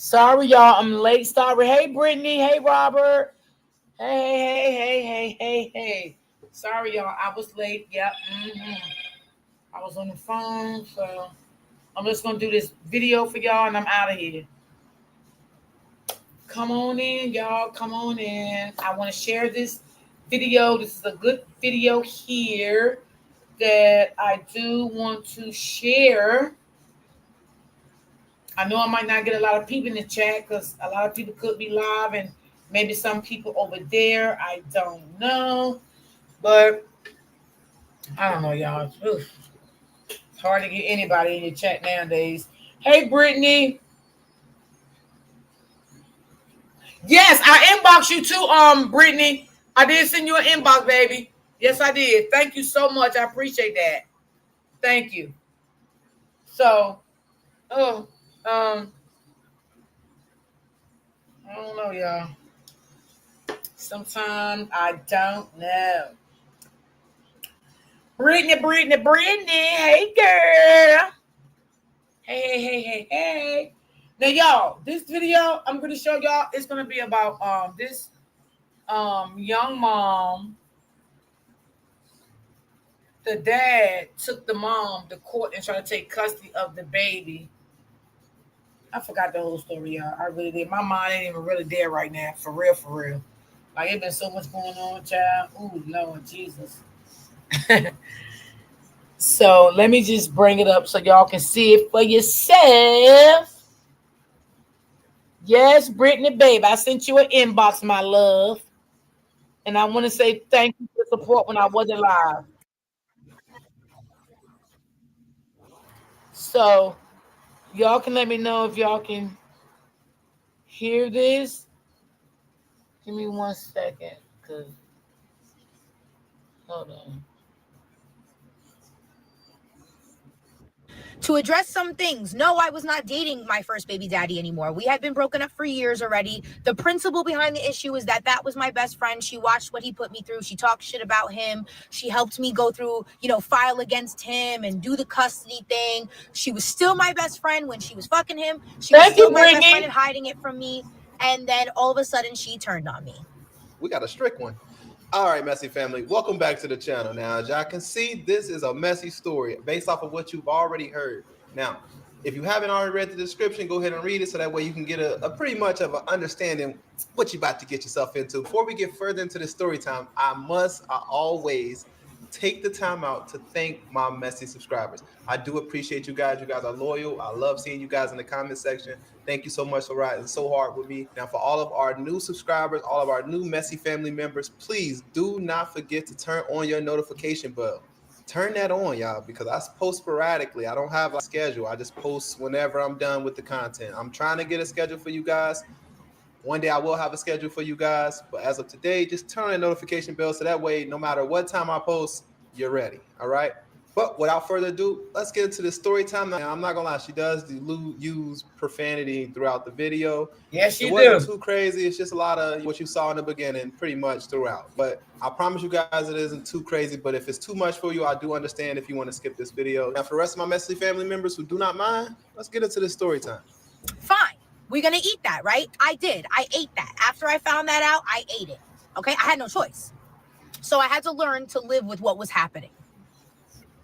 Sorry, y'all. I'm late. Sorry. Hey, Brittany. Hey, Robert. Hey. Sorry, y'all. I was late. Yep. I was on the phone, so I'm just gonna do this video for y'all, and I'm out of here. Come on in, y'all. Come on in. I want to share this video. This is a good video here that I do want to share. I know I might not get a lot of people in the chat because a lot of people could be live and maybe some people over there. I don't know. But I don't know, y'all. It's hard to get anybody in the chat nowadays. Hey, Brittany. Yes, I inboxed you too, Brittany. I did send you an inbox, baby. Yes, I did. Thank you so much. I appreciate that. Thank you. So, oh, I don't know, y'all. Sometimes I don't know. Brittany. Hey, girl. Hey. Now, y'all, this video I'm gonna show y'all is gonna be about this young mom. The dad took the mom to court and tried to take custody of the baby. I forgot the whole story, y'all. I really did. My mind ain't even really there right now, for real. Like it been so much going on, child. Ooh, Lord Jesus. So let me just bring it up so y'all can see it for yourself. Yes, Brittany, babe, I sent you an inbox, my love. And I want to say thank you for support when I wasn't live. So y'all can let me know if y'all can hear this. Give me 1 second, cause hold on. To address some things. No, I was not dating my first baby daddy anymore. We had been broken up for years already. The principle behind the issue is that was my best friend. She watched what he put me through. She talked shit about him. She helped me go through, file against him and do the custody thing. She was still my best friend when she was fucking him. She was still my best friend and hiding it from me. And then all of a sudden she turned on me. We got a strict one. All right, Messy family, welcome back to the channel. Now, as y'all can see, this is a messy story based off of what you've already heard. Now, if you haven't already read the description, go ahead and read it so that way you can get a pretty much of an understanding what you're about to get yourself into. Before we get further into the story time, I always take the time out to thank my messy subscribers. I do appreciate you guys. You guys are loyal. I love seeing you guys in the comment section. Thank you so much for riding so hard with me. Now, for all of our new subscribers, all of our new messy family members, please do not forget to turn on your notification bell. Turn that on, y'all, because I post sporadically. I don't have a schedule. I just post whenever I'm done with the content. I'm trying to get a schedule for you guys. One day I will have a schedule for you guys, but as of today, just turn on the notification bell so that way, no matter what time I post, you're ready. All right. But without further ado, let's get into the story time. Now, I'm not gonna lie, she does use profanity throughout the video. Yes, she It wasn't do. too crazy. It's just a lot of what you saw in the beginning, pretty much throughout. But I promise you guys, it isn't too crazy. But if it's too much for you, I do understand if you want to skip this video. Now, for the rest of my messy family members who do not mind, let's get into the story time. Fine. We're going to eat that, right? I did. I ate that. After I found that out, I ate it. Okay? I had no choice. So I had to learn to live with what was happening.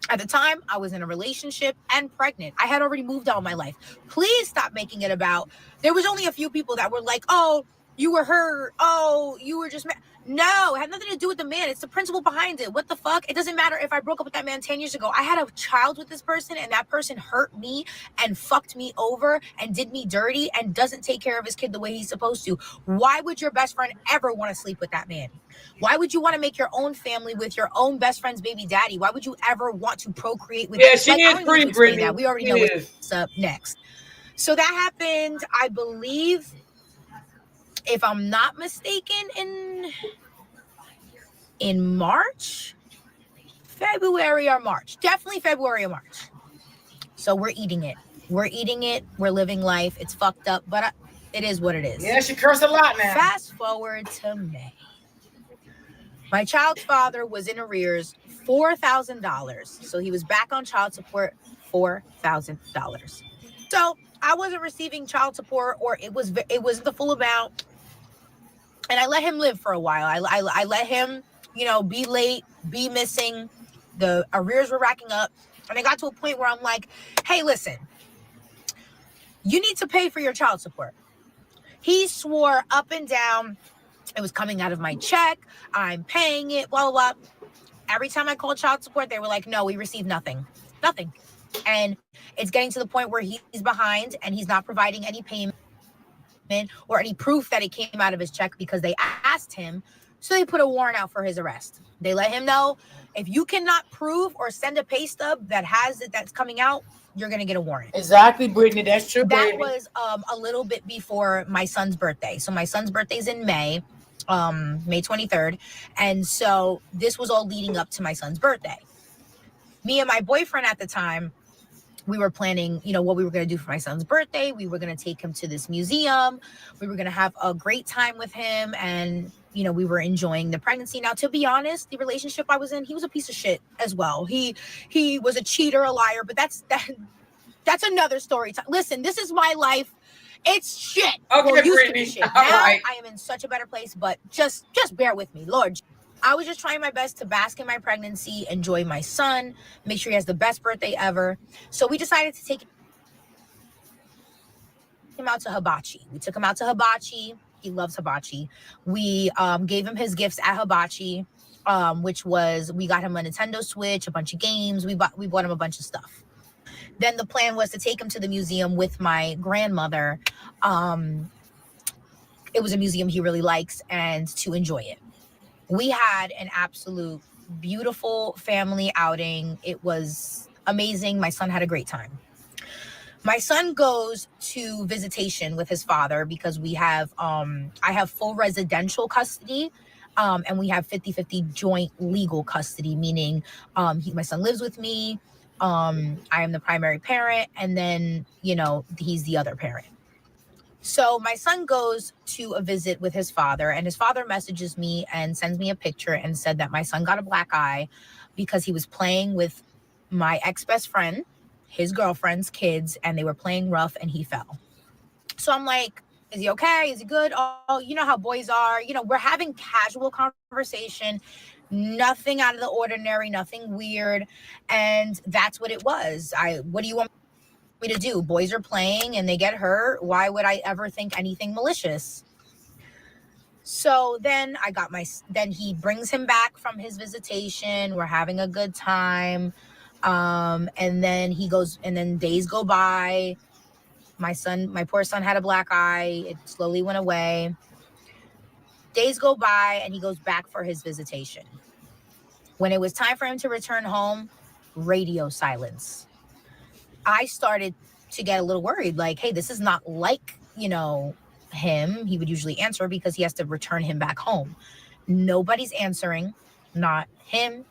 At the time, I was in a relationship and pregnant. I had already moved on in my life. Please stop making it about, there was only a few people that were like, oh, you were hurt. Oh, you were just... No, it had nothing to do with the man. It's the principle behind it. What the fuck? It doesn't matter if I broke up with that man 10 years ago. I had a child with this person and that person hurt me and fucked me over and did me dirty and doesn't take care of his kid the way he's supposed to. Why would your best friend ever want to sleep with that man? Why would you want to make your own family with your own best friend's baby daddy? Why would you ever want to procreate with... Yeah, she is pretty Brittany. That. We already know what's up next. So that happened, I believe, if I'm not mistaken, in March, February or March. Definitely February or March. So we're eating it. We're living life. It's fucked up, but it is what it is. Yeah, she cursed a lot now. Fast forward to May. My child's father was in arrears $4,000. So he was back on child support, $4,000. So I wasn't receiving child support, or it wasn't the full amount. And I let him live for a while. I let him, be late, be missing. The arrears were racking up. And I got to a point where I'm like, hey, listen, you need to pay for your child support. He swore up and down it was coming out of my check. I'm paying it, blah, blah, blah. Every time I called child support, they were like, no, we received nothing. Nothing. And it's getting to the point where he's behind and he's not providing any payment or any proof that it came out of his check because they asked him. So they put a warrant out for his arrest. They let him know, if you cannot prove or send a pay stub that has it that's coming out, you're going to get a warrant. Exactly, Brittany. That's true. That baby. was a little bit before my son's birthday. So my son's birthday is in May 23rd. And so this was all leading up to my son's birthday. Me and my boyfriend at the time, we were planning, what we were going to do for my son's birthday. We were going to take him to this museum. We were going to have a great time with him. And, we were enjoying the pregnancy. Now, to be honest, the relationship I was in, he was a piece of shit as well. He was a cheater, a liar, but that's another story. Listen, this is my life. It's shit. Okay, Brittany. Shit. All now right. I am in such a better place, but just bear with me, Lord. I was just trying my best to bask in my pregnancy, enjoy my son, make sure he has the best birthday ever. So we decided to take him out to Hibachi. We took him out to Hibachi. He loves Hibachi. We gave him his gifts at Hibachi, which was, we got him a Nintendo Switch, a bunch of games. We bought him a bunch of stuff. Then the plan was to take him to the museum with my grandmother. It was a museum he really likes, and to enjoy it. We had an absolute beautiful family outing. It was amazing. My son had a great time. My son goes to visitation with his father because we have, I have full residential custody, and we have 50-50 joint legal custody, meaning my son lives with me. I am the primary parent, and then, he's the other parent. So my son goes to a visit with his father, and his father messages me and sends me a picture and said that my son got a black eye because he was playing with my ex-best friend, his girlfriend's kids, and they were playing rough and he fell. So I'm like, is he okay? Is he good? Oh, you know how boys are. We're having casual conversation, nothing out of the ordinary, nothing weird. And that's what it was. What do you want me to do? Boys are playing and they get hurt. Why would I ever think anything malicious? So then then he brings him back from his visitation. We're having a good time. And then he goes, and then days go by. My poor son had a black eye. It slowly went away. Days go by and he goes back for his visitation. When it was time for him to return home, radio silence. I started to get a little worried, like, hey, this is not like, him. He would usually answer because he has to return him back home. Nobody's answering, not him,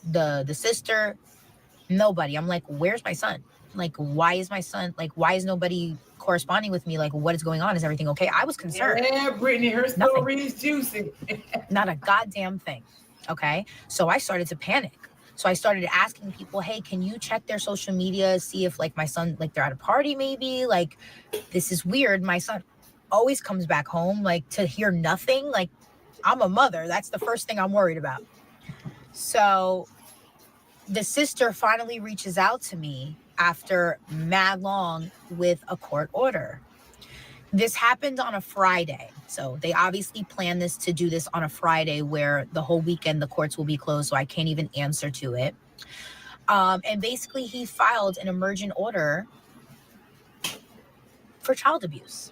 the sister, nobody. I'm like, where's my son? Like, why is my son, why is nobody corresponding with me? Like, what is going on? Is everything okay? I was concerned. Yeah, Brittany, her story is juicy. Not a goddamn thing. Okay. So I started to panic. So I started asking people, hey, can you check their social media, see if my son, they're at a party maybe? This is weird. My son always comes back home, to hear nothing. I'm a mother. That's the first thing I'm worried about. So the sister finally reaches out to me after mad long with a court order. This happened on a Friday. So they obviously planned to do this on a Friday where the whole weekend the courts will be closed, so I can't even answer to it. And basically he filed an emergent order for child abuse.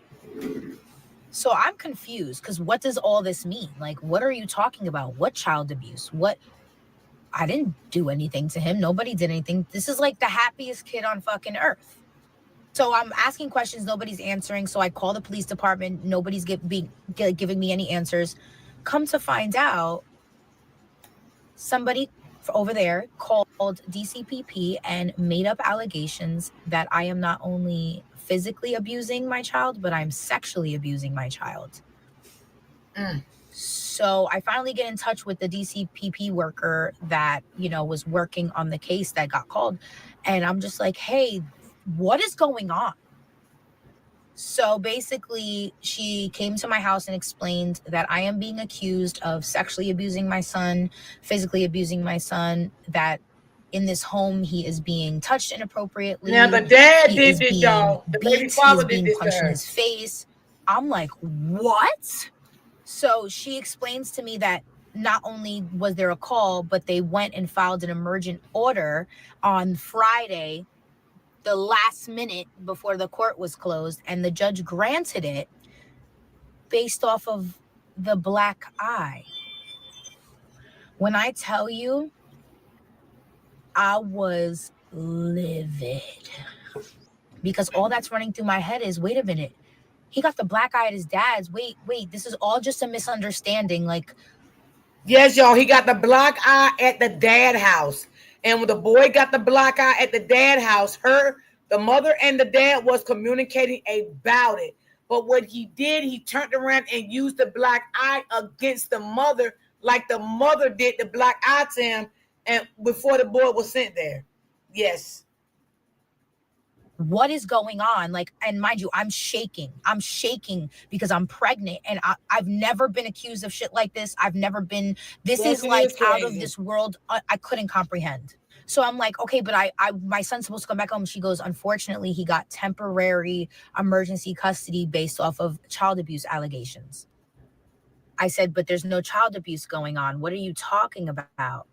So I'm confused because what does all this mean? What are you talking about? What child abuse? What? I didn't do anything to him. Nobody did anything. This is the happiest kid on fucking earth. So I'm asking questions. Nobody's answering. So I call the police department. Nobody's giving me any answers. Come to find out, somebody over there called DCPP and made up allegations that I am not only physically abusing my child, but I'm sexually abusing my child. So I finally get in touch with the DCPP worker that, was working on the case that got called. And I'm just like, hey, what is going on? So basically, she came to my house and explained that I am being accused of sexually abusing my son, physically abusing my son, that in this home he is being touched inappropriately. Now the dad he did is this, being y'all. The beat, baby he father is did being this to punched in her. his face. I'm like, what? So she explains to me that not only was there a call, but they went and filed an emergent order on Friday, the last minute before the court was closed, and the judge granted it based off of the black eye. When I tell you, I was livid, because all that's running through my head is, wait a minute, he got the black eye at his dad's. Wait, this is all just a misunderstanding. Like, yes, y'all, he got the black eye at the dad house. And when the boy got the black eye at the dad house, the mother and the dad was communicating about it. But what he did, he turned around and used the black eye against the mother, like the mother did the black eye to him, and before the boy was sent there. Yes. what is going on? Like, and mind you, I'm shaking because I'm pregnant, and I've never been accused of shit like this. I've never been, this Yes, is it like is out of crazy. this world. I couldn't comprehend. So I'm like, okay, but my son's supposed to come back home. She goes, unfortunately, he got temporary emergency custody based off of child abuse allegations. I said, but there's no child abuse going on. What are you talking about?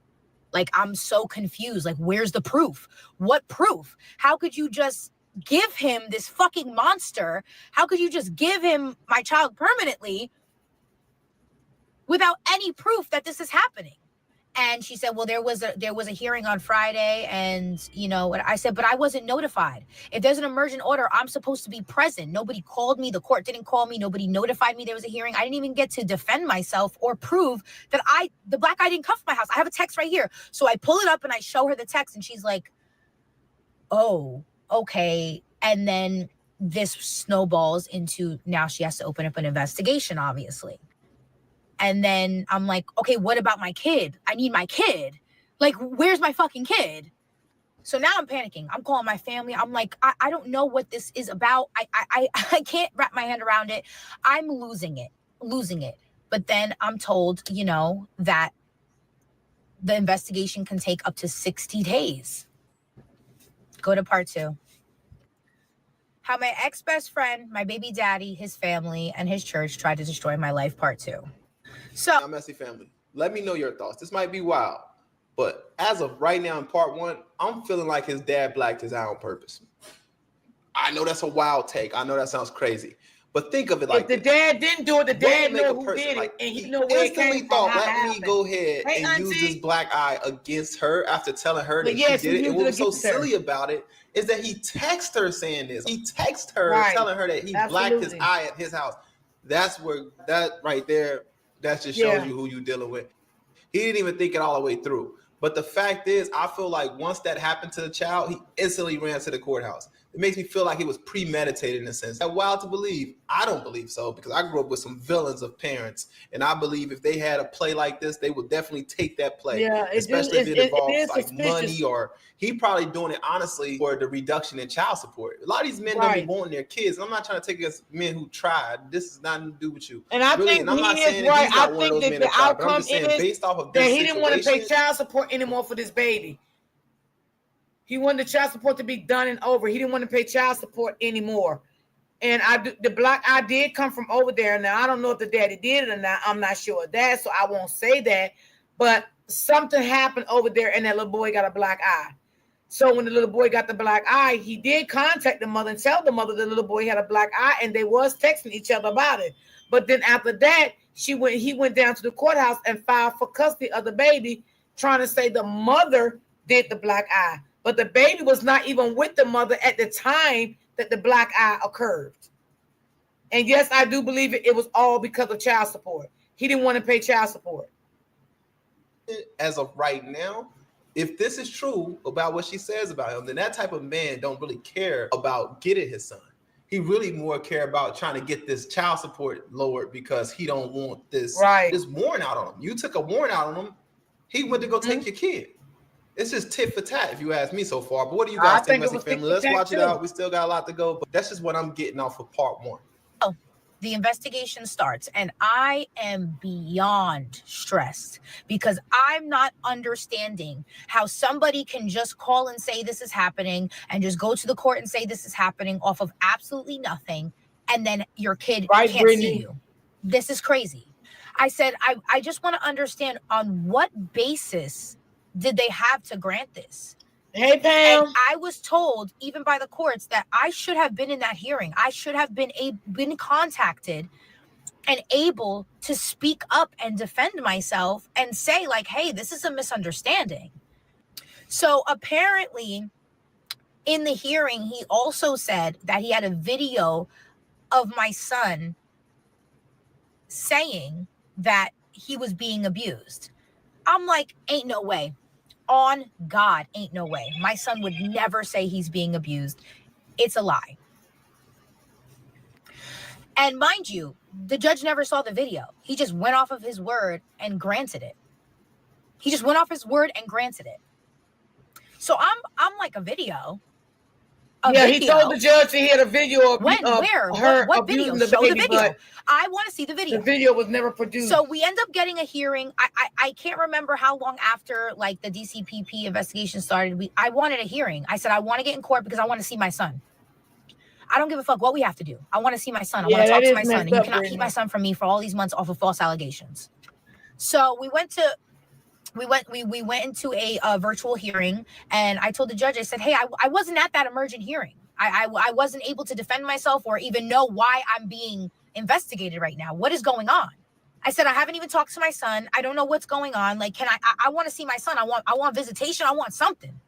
Like, I'm so confused. Like, where's the proof? What proof? How could you just give him this fucking monster? How could you just give him my child permanently without any proof that this is happening? And she said, well, there was a hearing on Friday, and I said, but I wasn't notified. If there's an emergent order, I'm supposed to be present. Nobody called me. The court didn't call me. Nobody notified me there was a hearing. I didn't even get to defend myself or prove that the black guy didn't come to my house. I have a text right here. So I pull it up and I show her the text, and she's like, oh, okay. And then this snowballs into, now she has to open up an investigation, obviously. And then I'm like, okay, what about my kid? I need my kid. Like, where's my fucking kid? So now I'm panicking. I'm calling my family. I'm like, I don't know what this is about. I can't wrap my hand around it. I'm losing it. But then I'm told, that the investigation can take up to 60 days. Go to part 2. How my ex-best friend, my baby daddy, his family, and his church tried to destroy my life, part 2. So, now, Messy family, let me know your thoughts. This might be wild, but as of right now in part 1, I'm feeling like his dad blacked his eye on purpose. I know that's a wild take. I know that sounds crazy, but think of it like if the dad didn't do it, the dad know who did it, and he know where it came from. Let me go ahead and use this black eye against her after telling her that she did it. And what was so silly about it is that he texted her saying this. He texted her telling her that he blacked his eye at his house. That's where that right there. That just shows you who you're dealing with. He didn't even think it all the way through. But the fact is, I feel like once that happened to the child, he instantly ran to the courthouse. It makes me feel like it was premeditated in a sense. That's wild to believe. I don't believe so, because I grew up with some villains of parents, and I believe if they had a play like this, they would definitely take that play. Yeah, especially if it involves like money, or he probably doing it honestly for the reduction in child support. A lot of these men don't be wanting their kids. I'm not trying to take against men who tried. This is nothing to do with you. And I think I'm not saying that he's not one of those men that tried, but I'm just saying based off of this that he didn't want to pay child support anymore for this baby. He wanted the child support to be done and over. He didn't want to pay child support anymore. And the black eye did come from over there. Now, I don't know if the daddy did it or not. I'm not sure of that, so I won't say that. But something happened over there, and that little boy got a black eye. So when the little boy got the black eye, he did contact the mother and tell the mother the little boy had a black eye, and they was texting each other about it. But then after that, he went down to the courthouse and filed for custody of the baby, trying to say the mother did the black eye. But the baby was not even with the mother at the time that the black eye occurred. And yes, I do believe it was all because of child support. He didn't want to pay child support. As of right now, if this is true about what she says about him, then that type of man don't really care about getting his son. He really more care about trying to get this child support lowered because he don't want this warrant out on him. You took a warrant out on him. He went to go take your kid. It's just tit for tat, if you ask me so far. But what do you I guys think, think it Messy was tit Family? for Let's tat, watch it too. out. We still got a lot to go, but that's just what I'm getting off of part one. The investigation starts, and I am beyond stressed because I'm not understanding how somebody can just call and say this is happening and just go to the court and say this is happening off of absolutely nothing, and then your kid Right, can't Brittany? see you. This is crazy. I said, I just want to understand on what basis did they have to grant this? Hey, Pam. And I was told, even by the courts, that I should have been in that hearing. I should have been contacted and able to speak up and defend myself and say, like, hey, this is a misunderstanding. So apparently, in the hearing, he also said that he had a video of my son saying that he was being abused. I'm like, ain't no way. On God, ain't no way. My son would never say he's being abused. It's a lie. And mind you, the judge never saw the video. He just went off of his word and granted it. So I'm like, a video. He told the judge he had a video of her what abusing video? the Show baby, the video. but I want to see the video. the video was never produced. So we end up getting a hearing. I can't remember how long after like the DCPP investigation started. I wanted a hearing. I said I want to get in court because I want to see my son. I don't give a fuck what we have to do. I want to see my son. I want to talk to my son. And you cannot keep my son from me for all these months off of false allegations. So we went into a virtual hearing, and I told the judge, I said, hey, I wasn't at that emergent hearing. I wasn't able to defend myself or even know why I'm being investigated right now. What is going on? I said, I haven't even talked to my son. I don't know what's going on. Like, I want to see my son. I want visitation. I want something.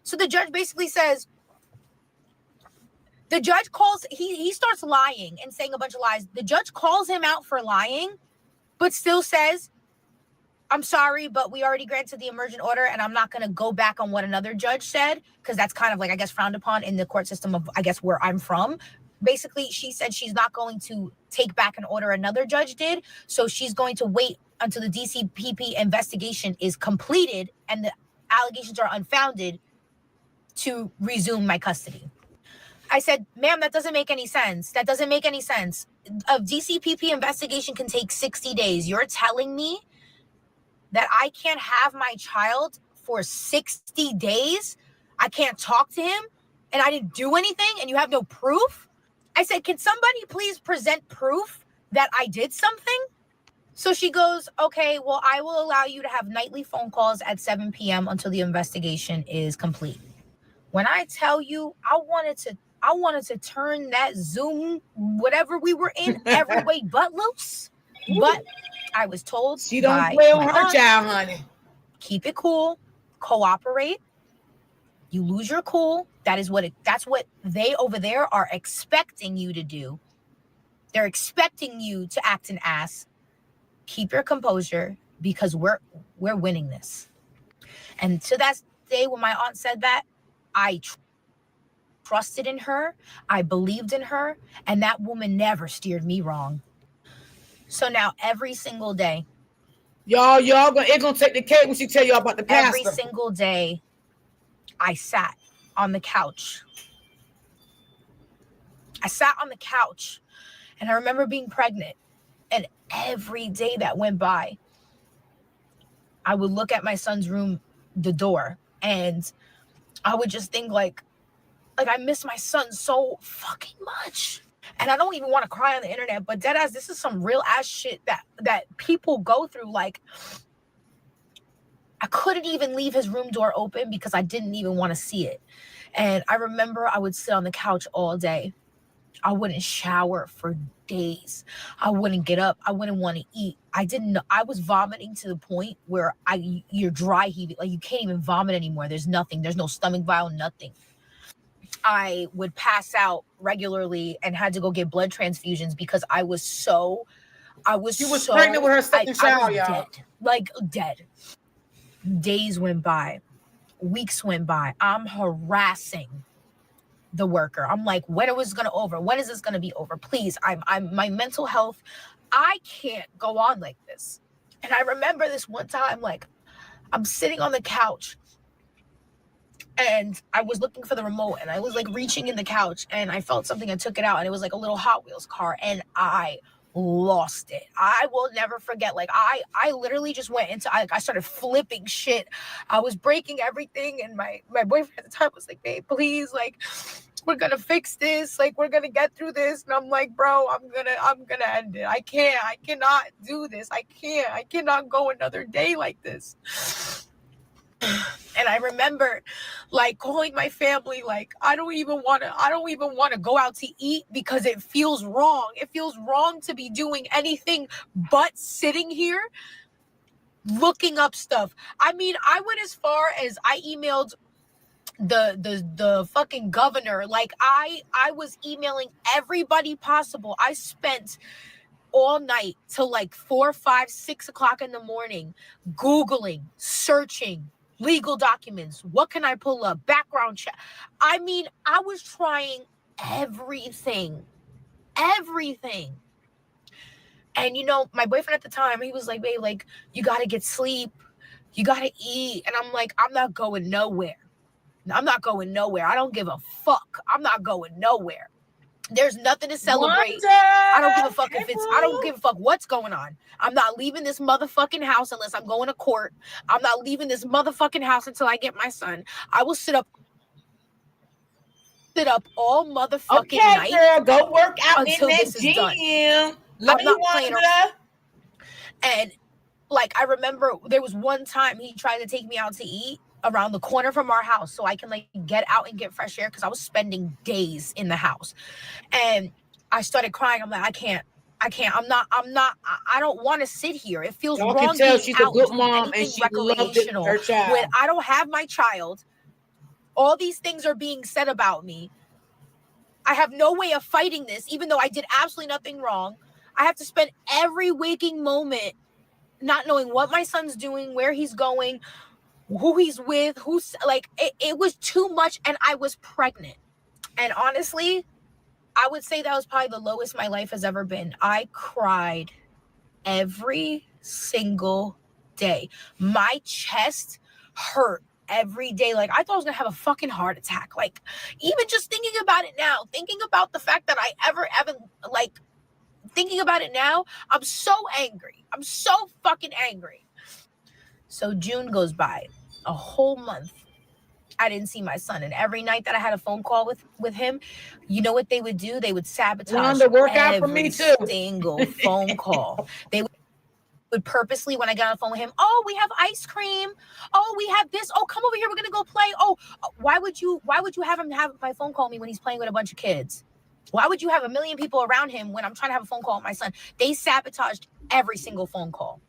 So the judge basically says, the judge calls, he starts lying and saying a bunch of lies. The judge calls him out for lying, but still says, I'm sorry, but we already granted the emergent order, and I'm not going to go back on what another judge said, because that's kind of like, I guess, frowned upon in the court system of, I guess, where I'm from. Basically, she said she's not going to take back an order another judge did, so she's going to wait until the DCPP investigation is completed and the allegations are unfounded to resume my custody. I said, ma'am, that doesn't make any sense. A DCPP investigation can take 60 days. You're telling me that I can't have my child for 60 days? I can't talk to him and I didn't do anything and you have no proof? I said, can somebody please present proof that I did something? So she goes, okay, well, I will allow you to have nightly phone calls at 7 p.m. until the investigation is complete. When I tell you, I wanted to turn that Zoom, whatever we were in, every way but loose. But I was told she don't play on her aunt, child, honey. Keep it cool, cooperate. You lose your cool. That's what they over there are expecting you to do. They're expecting you to act an ass. Keep your composure because we're winning this. And to that day when my aunt said that, I trusted in her. I believed in her, and that woman never steered me wrong. So now every single day, it's gonna take the cake when she tell y'all about the pastor. Every single day, I sat on the couch. And I remember being pregnant, and every day that went by, I would look at my son's room, the door, and I would just think like I miss my son so fucking much. And I don't even want to cry on the internet, but deadass, this is some real ass shit that people go through. Like, I couldn't even leave his room door open because I didn't even want to see it. And I remember I would sit on the couch all day. I wouldn't shower for days. I wouldn't get up. I wouldn't want to eat. I was vomiting to the point where you're dry heaving. Like, you can't even vomit anymore. There's nothing. There's no stomach bile, nothing. I would pass out regularly and had to go get blood transfusions because she was pregnant with her second child, y'all. Dead. Days went by, weeks went by. I'm harassing the worker. I'm like, when is this gonna be over? Please, I'm my mental health. I can't go on like this. And I remember this one time, like, I'm sitting on the couch And I was looking for the remote, and I was like reaching in the couch, and I felt something. I took it out, and it was like a little Hot Wheels car, and I lost it. I will never forget. Like I literally just went into, I started flipping shit. I was breaking everything, and my boyfriend at the time was like, babe, please, like, we're gonna fix this, like, we're gonna get through this. And I'm like, bro, I'm gonna end it. I cannot do this. I cannot go another day like this. And I remember like calling my family, like, I don't even want to go out to eat because it feels wrong. It feels wrong to be doing anything but sitting here looking up stuff. I mean, I went as far as I emailed the fucking governor. Like I was emailing everybody possible. I spent all night till like 4, 5, 6 o'clock in the morning, Googling, searching legal documents. What can I pull up? Background check. I mean, I was trying everything. And you know, my boyfriend at the time, he was like, babe, like, you gotta get sleep. You gotta eat. And I'm like, I'm not going nowhere. I don't give a fuck. I'm not going nowhere. There's nothing to celebrate. I don't give a fuck if it's, I don't give a fuck what's going on. I'm not leaving this motherfucking house unless I'm going to court. I'm not leaving this motherfucking house until I get my son. I will sit up all motherfucking night. Girl, go work out until in this that is done. gym. I'm not playing around. And like, I remember there was one time he tried to take me out to eat around the corner from our house so I can like get out and get fresh air, because I was spending days in the house. And I started crying. I'm like, I can't. I don't want to sit here. It feels Y'all wrong. can tell being she's a out good doing mom and anything she loved it, her child. when I don't have my child. All these things are being said about me. I have no way of fighting this, even though I did absolutely nothing wrong. I have to spend every waking moment not knowing what my son's doing, where he's going, who he's with, who's like, it was too much. And I was pregnant. And honestly, I would say that was probably the lowest my life has ever been. I cried every single day. My chest hurt every day. Like, I thought I was gonna have a fucking heart attack. Like, even just thinking about it now, thinking about the fact that I ever like, thinking about it now, I'm so angry. I'm so fucking angry. So June goes by, a whole month. I didn't see my son. And every night that I had a phone call with him, you know what they would do? They would sabotage every single phone call. They would purposely, when I got on the phone with him, oh, we have ice cream. Oh, we have this. Oh, come over here. We're going to go play. Oh, why would you have him have my phone call me when he's playing with a bunch of kids? Why would you have a million people around him when I'm trying to have a phone call with my son? They sabotaged every single phone call.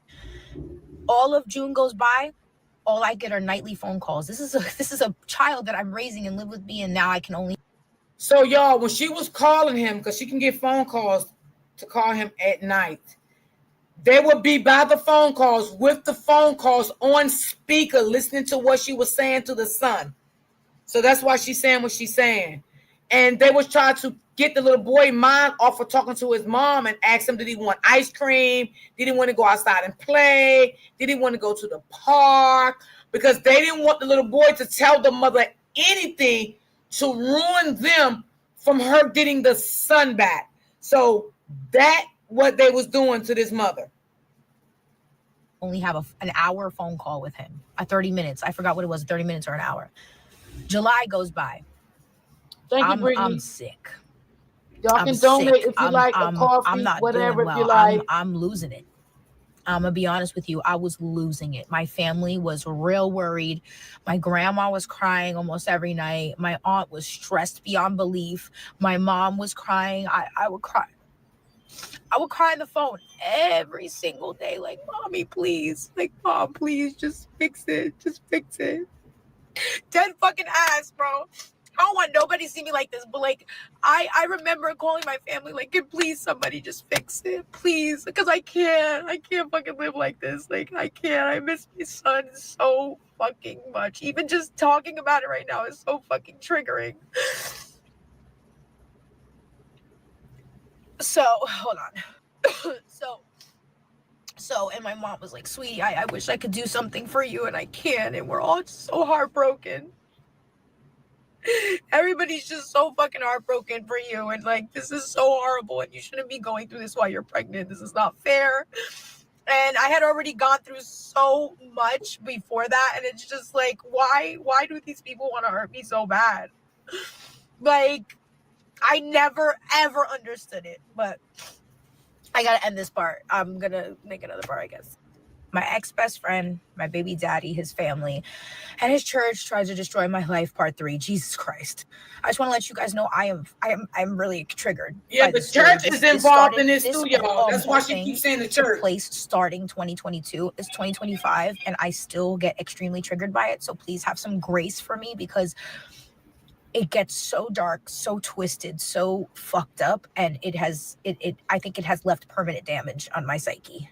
All of June goes by. All I get are nightly phone calls. This is a child that I'm raising and live with me, and now I can only. So y'all, when she was calling him, because she can get phone calls to call him at night, they would be by the phone calls with the phone calls on speaker, listening to what she was saying to the son. So that's why she's saying what she's saying. And they was trying to get the little boy mind off of talking to his mom and ask him, did he want ice cream? Did he want to go outside and play? Did he want to go to the park? Because they didn't want the little boy to tell the mother anything to ruin them from her getting the son back. So that what they was doing to this mother. Only have an hour phone call with him, 30 minutes. I forgot what it was, 30 minutes or an hour. July goes by. Thank you, Brittany. I'm sick. Y'all can donate if you like a coffee, I'm not whatever doing well. if you like. I'm losing it. I'm gonna be honest with you. I was losing it. My family was real worried. My grandma was crying almost every night. My aunt was stressed beyond belief. My mom was crying. I would cry. I would cry on the phone every single day. Like, mommy, please. Like, mom, please, just fix it. Just fix it. Dead fucking ass, bro. I don't want nobody to see me like this, but like, I remember calling my family, like, can please somebody just fix it, please, because I can't fucking live like this. Like, I can't. I miss my son so fucking much. Even just talking about it right now is so fucking triggering. So, hold on. So, and my mom was like, sweetie, I wish I could do something for you, and I can't, and we're all just so heartbroken. Everybody's just so fucking heartbroken for you. And like, this is so horrible. And you shouldn't be going through this while you're pregnant. This is not fair. And I had already gone through so much before that. And it's just like, why do these people want to hurt me so bad? Like, I never, ever understood it. But I got to end this part. I'm going to make another part, I guess. My ex-best friend, my baby daddy, his family, and his church tried to destroy my life, part 3. Jesus Christ. I just want to let you guys know I'm really triggered. Yeah, the church is involved in this too, y'all. That's why she keeps saying the church. Place starting 2022 is 2025, and I still get extremely triggered by it. So please have some grace for me, because it gets so dark, so twisted, so fucked up, and I think it has left permanent damage on my psyche.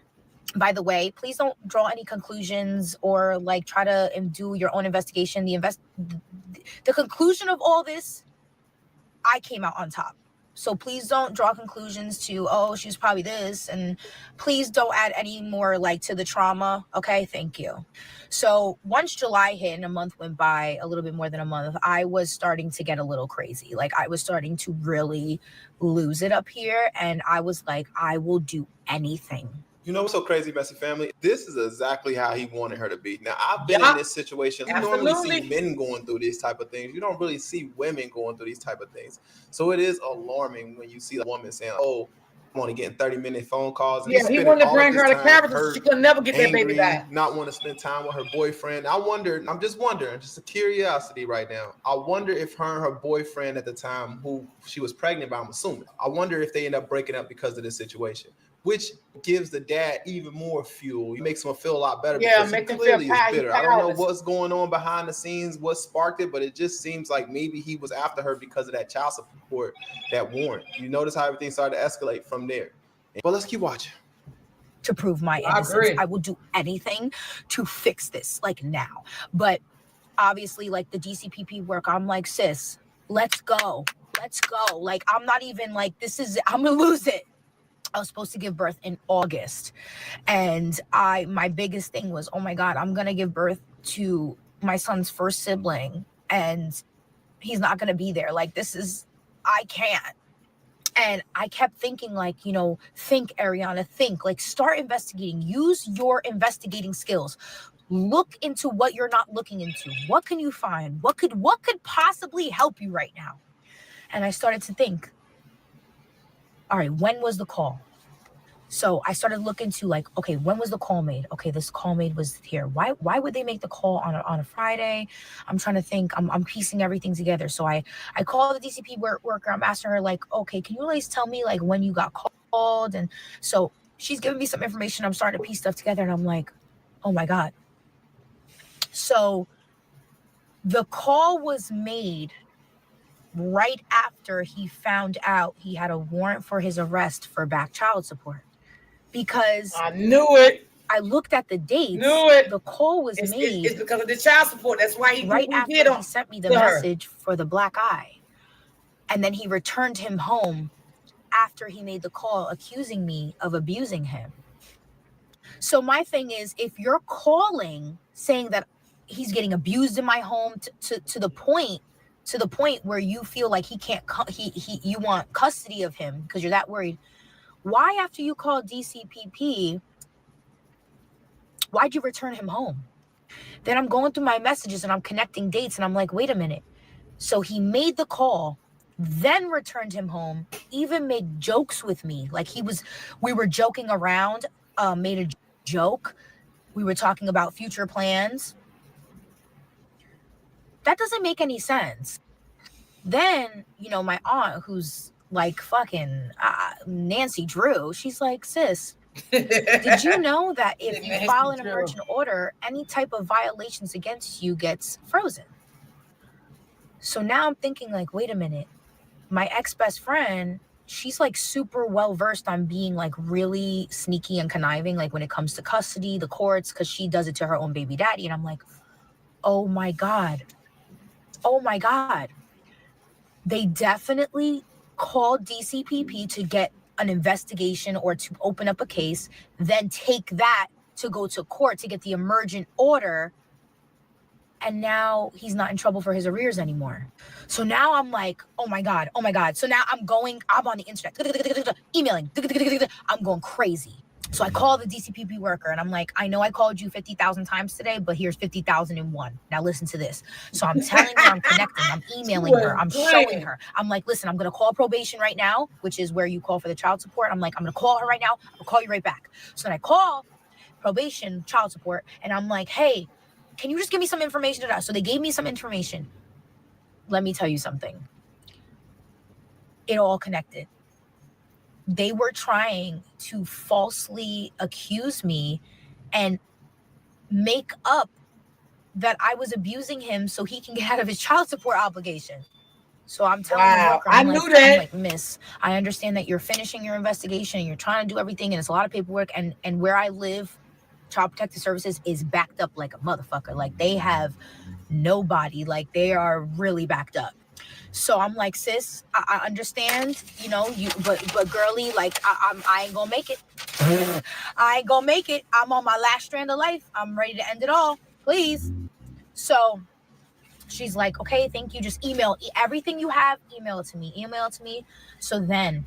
By the way, please don't draw any conclusions or like try to do your own investigation. The conclusion of all this, I came out on top. So please don't draw conclusions to, oh, she was probably this, and please don't add any more like to the trauma. Okay, thank you. So once July hit and a month went by, a little bit more than a month, I was starting to get a little crazy. Like, I was starting to really lose it up here, and I was like, I will do anything. You know what's so crazy, Messy Family? This is exactly how he wanted her to be. Now, I've been in this situation. You normally see men going through these type of things. You don't really see women going through these type of things. So it is alarming when you see a woman saying, oh, I'm only getting 30-minute phone calls. And he wanted to bring her to Capitol. She could never get that baby back. Not want to spend time with her boyfriend. I'm just wondering, just a curiosity right now. I wonder if her and her boyfriend at the time, who she was pregnant by, I'm assuming, I wonder if they end up breaking up because of this situation, which gives the dad even more fuel. It makes him feel a lot better. Yeah, because he clearly is bitter. I don't know what's going on behind the scenes, what sparked it, but it just seems like maybe he was after her because of that child support that warrant. You notice how everything started to escalate from there. But let's keep watching. To prove my innocence, I will do anything to fix this, like now. But obviously, like the DCPP work, I'm like, sis, let's go. Like, I'm not even like, I'm gonna lose it. I was supposed to give birth in August, and my biggest thing was, oh my God, I'm going to give birth to my son's first sibling, and he's not going to be there. Like, I can't. And I kept thinking, like, think, Ariana, think, like, start investigating, use your investigating skills. Look into what you're not looking into. What can you find? What could possibly help you right now? And I started to think, all right, when was the call? So I started looking to like, okay, when was the call made? Okay, this call made was here. Why would they make the call on a Friday? I'm trying to think. I'm piecing everything together. So I called the DCP worker. I'm asking her like, okay, can you at least tell me like when you got called? And so she's giving me some information. I'm starting to piece stuff together, and I'm like, oh my God. So the call was made right after he found out he had a warrant for his arrest for back child support. Because I knew it. I looked at the dates. Knew it. The call was made. It's because of the child support. That's why he right after he sent me the message for the black eye. And then he returned him home after he made the call accusing me of abusing him. So my thing is, if you're calling saying that he's getting abused in my home to the point where you feel like he can't, you want custody of him because you're that worried. Why, after you called DCPP, why'd you return him home? Then I'm going through my messages and I'm connecting dates and I'm like, wait a minute. So he made the call, then returned him home, even made jokes with me. Like we were joking around, made a joke. We were talking about future plans. That doesn't make any sense. Then, my aunt, who's like fucking Nancy Drew, she's like, sis, did you know that if you file an emergent order, any type of violations against you gets frozen? So now I'm thinking like, wait a minute, my ex-best friend, she's like super well versed on being like really sneaky and conniving, like when it comes to custody, the courts, because she does it to her own baby daddy. And I'm like, oh my God. They definitely called DCPP to get an investigation or to open up a case, then take that to go to court to get the emergent order. And now he's not in trouble for his arrears anymore. So now I'm like, oh my God. So now I'm on the internet, emailing, I'm going crazy. So I call the DCPP worker and I'm like, I know I called you 50,000 times today, but here's 50,001. Now listen to this. So I'm telling her, I'm connecting, I'm emailing her, I'm showing her. I'm like, listen, I'm going to call probation right now, which is where you call for the child support. I'm like, I'm going to call her right now. I'll call you right back. So then I call probation, child support, and I'm like, hey, can you just give me some information? So they gave me some information. Let me tell you something. It all connected. They were trying to falsely accuse me and make up that I was abusing him so he can get out of his child support obligation. So I'm telling the worker, I'm like, miss, I understand that you're finishing your investigation, you're trying to do everything, and it's a lot of paperwork, and where I live, Child Protective Services is backed up like a motherfucker. Like, they have nobody. Like, they are really backed up. So I'm like, sis, I understand, you know, but girly, like, I ain't gonna make it. I ain't gonna make it. I'm on my last strand of life. I'm ready to end it all. Please. So she's like, okay, thank you. Just email everything you have. Email it to me. So then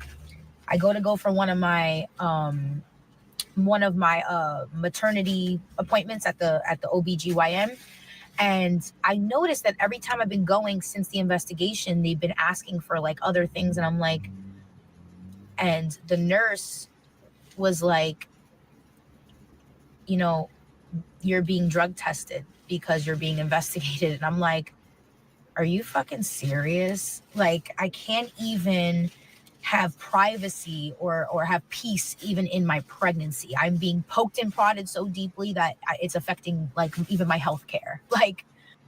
I go for one of my maternity appointments at the OBGYN. And I noticed that every time I've been going since the investigation, they've been asking for like other things. And I'm like, and the nurse was like, you know, you're being drug tested because you're being investigated. And I'm like, are you fucking serious? Like, I can't even have privacy or have peace even in my pregnancy. I'm being poked and prodded so deeply that it's affecting like even my health care. Like,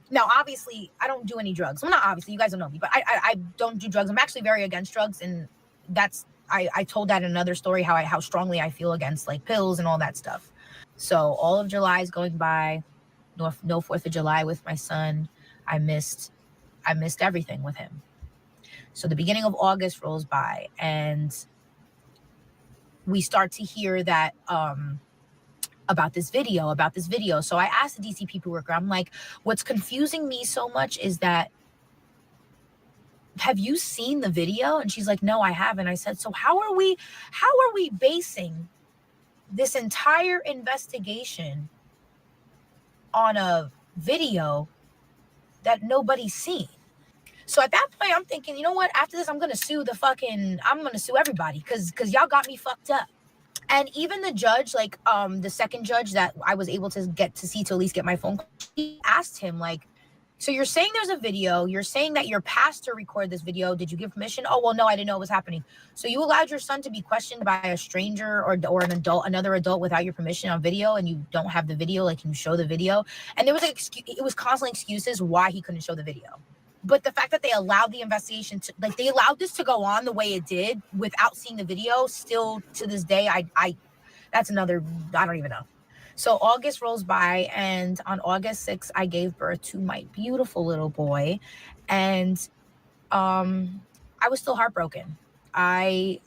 now obviously I don't do any drugs. Well, not obviously, you guys don't know me, but I don't do drugs. I'm actually very against drugs, and that's I told that in another story how strongly I feel against like pills and all that stuff. So all of July is going by, no 4th of July with my son. I missed everything with him. So the beginning of August rolls by, and we start to hear that about this video. So I asked the DCPP worker, I'm like, what's confusing me so much is that, have you seen the video? And she's like, no, I haven't. I said, so how are we basing this entire investigation on a video that nobody's seen? So at that point, I'm thinking, you know what? After this, I'm going to sue everybody because y'all got me fucked up. And even the judge, like the second judge that I was able to get to see to at least get my phone call, he asked him, like, so you're saying there's a video, you're saying that your pastor recorded this video. Did you give permission? Oh, well, no, I didn't know it was happening. So you allowed your son to be questioned by a stranger or another adult without your permission on video, and you don't have the video, like, can you show the video? And there was it was constantly excuses why he couldn't show the video. But the fact that they allowed the investigation to, like, they allowed this to go on the way it did without seeing the video, still to this day, I that's another, I don't even know. So August rolls by, and on August 6th, I gave birth to my beautiful little boy, and I was still heartbroken. I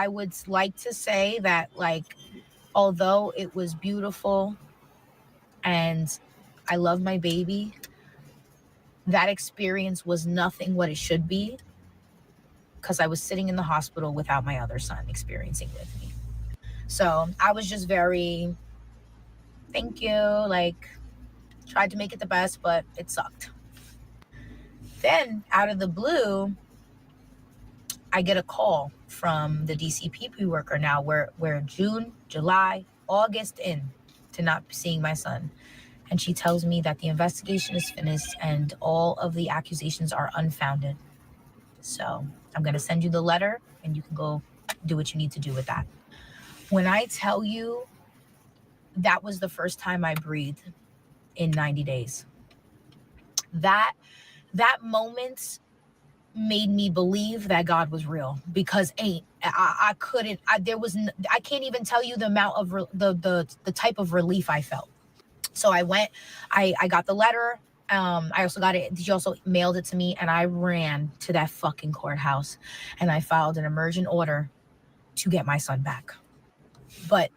would like to say that, like, although it was beautiful and I love my baby, that experience was nothing what it should be, because I was sitting in the hospital without my other son experiencing with me. So I was just very, thank you, like, tried to make it the best, but it sucked. Then out of the blue, I get a call from the DCPP worker now. We're June, July, August in to not seeing my son. And she tells me that the investigation is finished and all of the accusations are unfounded. So I'm going to send you the letter and you can go do what you need to do with that. When I tell you, that was the first time I breathed in 90 days. That moment made me believe that God was real, because I can't even tell you the amount of the type of relief I felt. So I went, I got the letter. I also got it. She also mailed it to me, and I ran to that fucking courthouse and I filed an emergent order to get my son back. But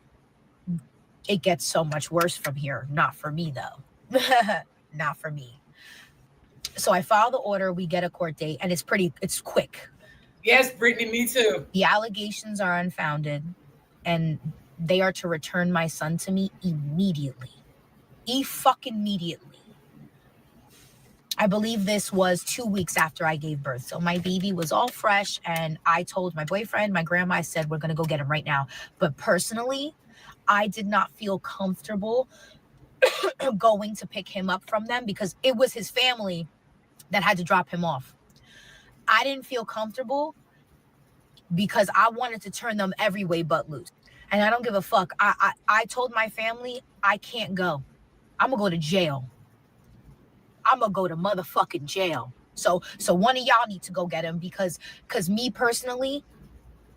it gets so much worse from here. Not for me, though. Not for me. So I file the order, we get a court date, and it's quick. Yes, Brittany, me too. The allegations are unfounded, and they are to return my son to me immediately. Fucking immediately. I believe this was 2 weeks after I gave birth. So my baby was all fresh, and I told my boyfriend, my grandma, I said, we're going to go get him right now. But personally, I did not feel comfortable going to pick him up from them because it was his family that had to drop him off. I didn't feel comfortable because I wanted to turn them every way but loose. And I don't give a fuck. I told my family, I can't go. I'm going to go to jail. I'm going to go to motherfucking jail. So one of y'all need to go get him because me personally,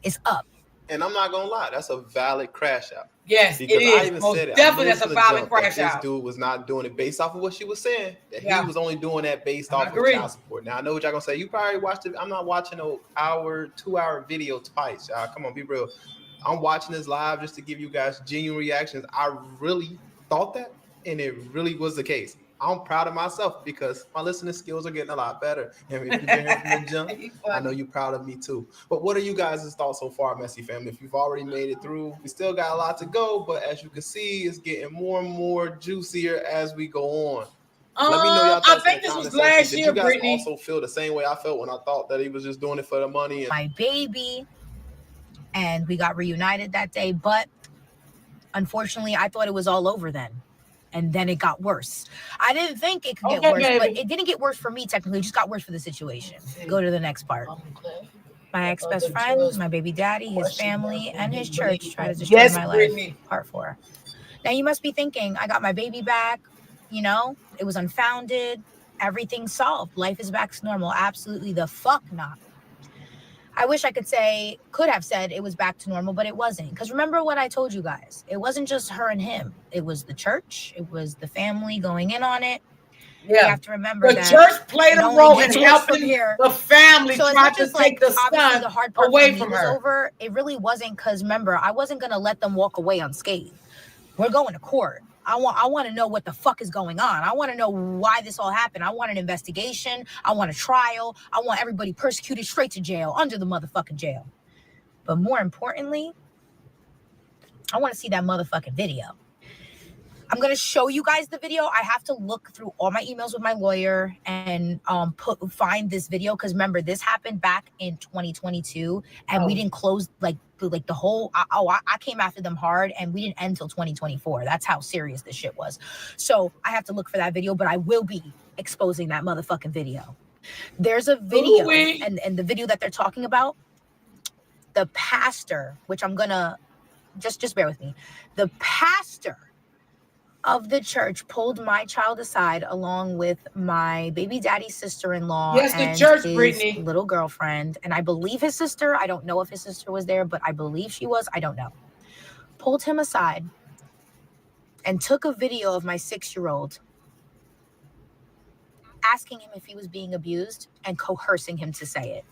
it's up. And I'm not going to lie. That's a valid crash out. Yes, because it is. I even Most said it. definitely that's a valid crash This out. dude was not doing it based off of what she was saying. That Yeah. he was only doing that based off of child support. Now, I know what y'all going to say. You probably watched it. I'm not watching an hour, 2-hour video twice, y'all. Come on, be real. I'm watching this live just to give you guys genuine reactions. I really thought that, and it really was the case. I'm proud of myself because my listening skills are getting a lot better. And if you've been here from the jump, I know you're proud of me too. But what are you guys' thoughts so far, Messy Family? If you've already made it through, we still got a lot to go, but as you can see, it's getting more and more juicier as we go on. Let me know y'all thoughts. I think this was last year, Did you guys Brittany. also feel the same way I felt when I thought that he was just doing it for the money? And my baby, and we got reunited that day, but unfortunately, I thought it was all over then. And then it got worse. I didn't think it could get worse, but it didn't get worse for me technically. It just got worse for the situation. Go to the next part. My ex-best friend, my baby daddy, his family, and his church tried to destroy my life. Part 4. Now you must be thinking, I got my baby back. You know, it was unfounded. Everything's solved. Life is back to normal. Absolutely the fuck not. I wish I could have said it was back to normal, but it wasn't. Because remember what I told you guys. It wasn't just her and him. It was the church. It was the family going in on it. Yeah. You have to remember that. The church played a role in helping the family try to take the son the hard part away from her. Over, it really wasn't because, remember, I wasn't going to let them walk away unscathed. We're going to court. I want to know what the fuck is going on. I want to know why this all happened. I want an investigation. I want a trial. I want everybody persecuted straight to jail, under the motherfucking jail. But more importantly, I want to see that motherfucking video. I'm going to show you guys the video. I have to look through all my emails with my lawyer and find this video. Because remember, this happened back in 2022 and we didn't close like the whole, I came after them hard and we didn't end until 2024. That's how serious this shit was. So I have to look for that video, but I will be exposing that motherfucking video. There's a video and the video that they're talking about, the pastor, which I'm going to, just bear with me. The pastor of the church pulled my child aside along with my baby daddy's sister-in-law and his little girlfriend. And I believe his sister, I don't know if his sister was there, but I believe she was, I don't know. Pulled him aside and took a video of my 6-year-old asking him if he was being abused and coercing him to say it.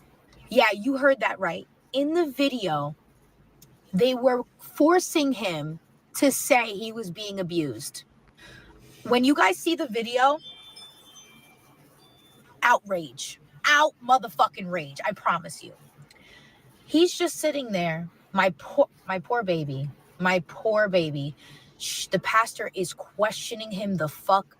Yeah, you heard that right. In the video, they were forcing him to say he was being abused. When you guys see the video, outrage, motherfucking rage, I promise you. He's just sitting there, my poor baby. The pastor is questioning him the fuck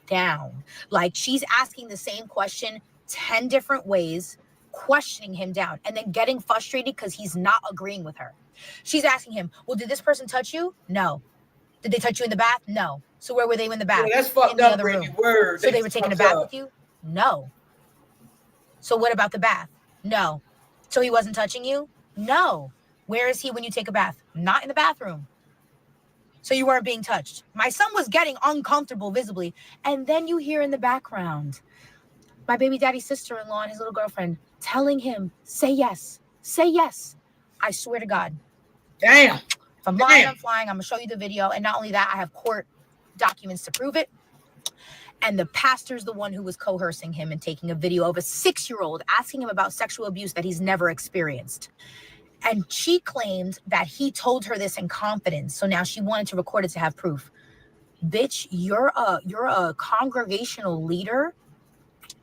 down. Like she's asking the same question 10 different ways, questioning him down and then getting frustrated because he's not agreeing with her. She's asking him, well, did this person touch you? No. Did they touch you in the bath? No. So where were they in the bath? Yeah, that's fucked in the up, other room. Word. So they were taking a bath with you? No. So what about the bath? No. So he wasn't touching you? No. Where is he when you take a bath? Not in the bathroom. So you weren't being touched. My son was getting uncomfortable visibly. And then you hear in the background, my baby daddy's sister-in-law and his little girlfriend telling him, say yes. Say yes. I swear to God. Damn. If I'm lying, I'm flying. I'm going to show you the video. And not only that, I have court documents to prove it. And the pastor's the one who was coercing him and taking a video of a 6-year-old asking him about sexual abuse that he's never experienced. And she claimed that he told her this in confidence. So now she wanted to record it to have proof. Bitch, you're a congregational leader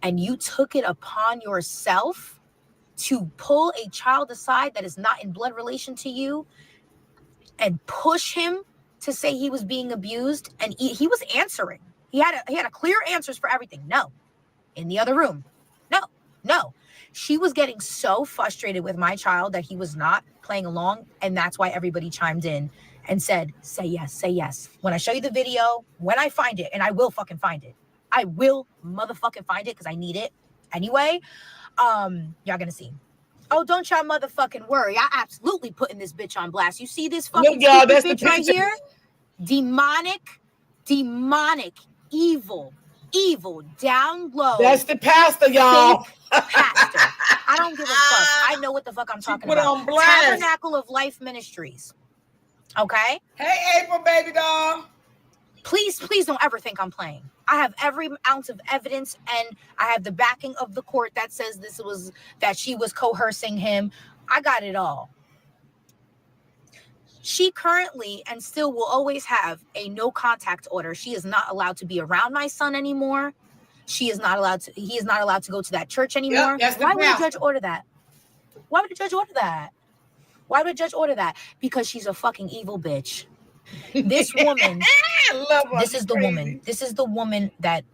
and you took it upon yourself to pull a child aside that is not in blood relation to you and push him to say he was being abused, and he was answering. He had a clear answers for everything. No. In the other room. No. She was getting so frustrated with my child that he was not playing along, and that's why everybody chimed in and said, say yes, say yes. When I show you the video, when I find it, and I will fucking find it. I will motherfucking find it because I need it. Anyway, y'all gonna see. Oh, don't y'all motherfucking worry. I absolutely putting this bitch on blast. You see this fucking Look, y'all, that's the bitch right picture. here? Demonic, evil, down low. That's the pastor, y'all. Pastor. I don't give a fuck. I know what the fuck I'm talking put about. on blast. Tabernacle of Life Ministries. Okay? Hey, April, baby doll. Please don't ever think I'm playing. I have every ounce of evidence, and I have the backing of the court that says that she was coercing him. I got it all. She currently and still will always have a no contact order. She is not allowed to be around my son anymore. He is not allowed to go to that church anymore. Yep, Why would a judge order that? Why would a judge order that? Why would a judge order that? Because she's a fucking evil bitch. This woman, this is the woman. This is the woman that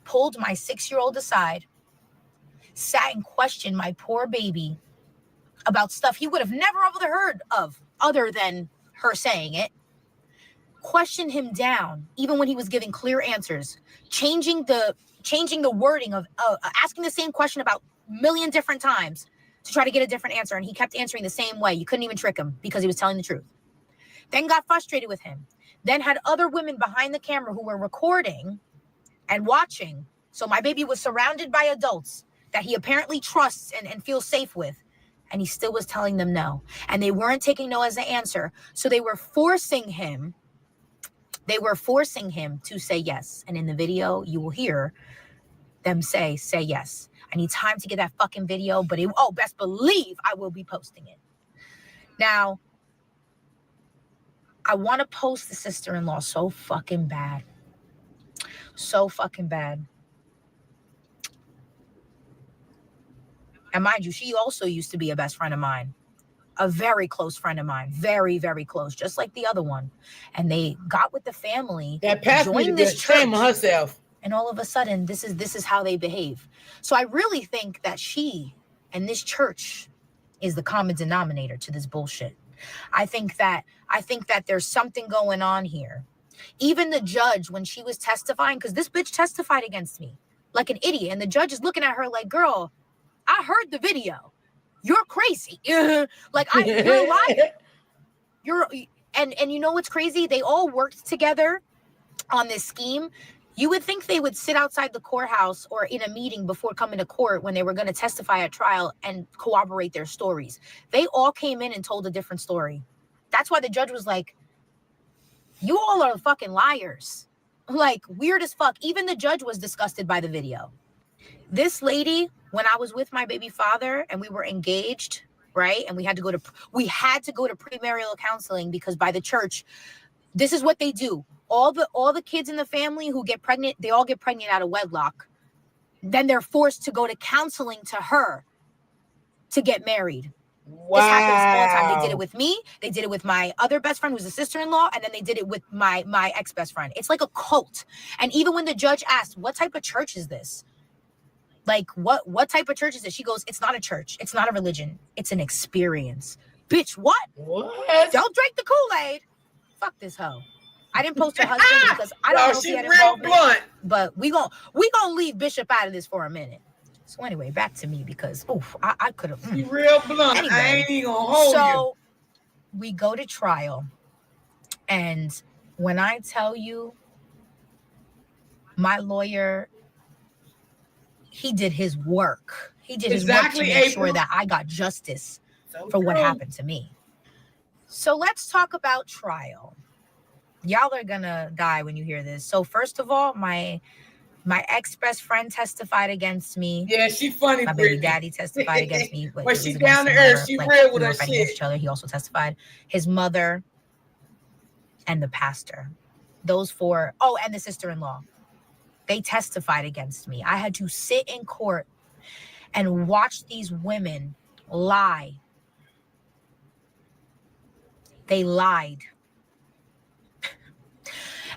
pulled my 6-year-old aside, sat and questioned my poor baby about stuff he would have never heard of other than her saying it. Questioned him down, even when he was giving clear answers, changing the wording of asking the same question about a million different times to try to get a different answer. And he kept answering the same way. You couldn't even trick him because he was telling the truth. Then got frustrated with him. Then had other women behind the camera who were recording and watching. So my baby was surrounded by adults that he apparently trusts and feels safe with. And he still was telling them no. And they weren't taking no as an answer. So they were forcing him to say yes. And in the video, you will hear them say yes. I need time to get that fucking video, but best believe I will be posting it. Now, I want to post the sister-in-law so fucking bad. So fucking bad. And mind you, she also used to be a best friend of mine. A very close friend of mine. Very, very close. Just like the other one. And they got with the family. That pastor joined this shame church. on herself. And all of a sudden, this is how they behave. So I really think that she and this church is the common denominator to this bullshit. I think that there's something going on here. Even the judge, when she was testifying, because this bitch testified against me like an idiot. And the judge is looking at her like, girl, I heard the video. You're crazy. You're lying. And you know what's crazy? They all worked together on this scheme. You would think they would sit outside the courthouse or in a meeting before coming to court when they were going to testify at trial and corroborate their stories. They all came in and told a different story. That's why the judge was like, you all are fucking liars. Like, weird as fuck. Even the judge was disgusted by the video. This lady, when I was with my baby father and we were engaged, right? And we had to go to premarital counseling because by the church, this is what they do. All the kids in the family who get pregnant, they all get pregnant out of wedlock. Then they're forced to go to counseling to her to get married. Wow. This happens all the time. They did it with me. They did it with my other best friend, who's a sister-in-law, and then they did it with my ex-best friend. It's like a cult. And even when the judge asked, what type of church is this? Like, what type of church is it? She goes, it's not a church. It's not a religion. It's an experience. Bitch, what? What? Don't drink the Kool-Aid. Fuck this hoe. I didn't post her husband because I don't know if he had involvement. Blunt. But we gonna leave Bishop out of this for a minute. So anyway, back to me because I could have. She real blunt. Anyway, I ain't even gonna hold you. So we go to trial, and when I tell you, my lawyer, he did his work. He did his work to make sure that I got justice for what happened to me. So let's talk about trial. Y'all are gonna die when you hear this. So first of all, my ex-best friend testified against me. Yeah, she funny. My baby daddy testified against me. But she's down to earth. She real with her shit. Each other. He also testified. His mother and the pastor. Those four. Oh, and the sister-in-law. They testified against me. I had to sit in court and watch these women lie. They lied.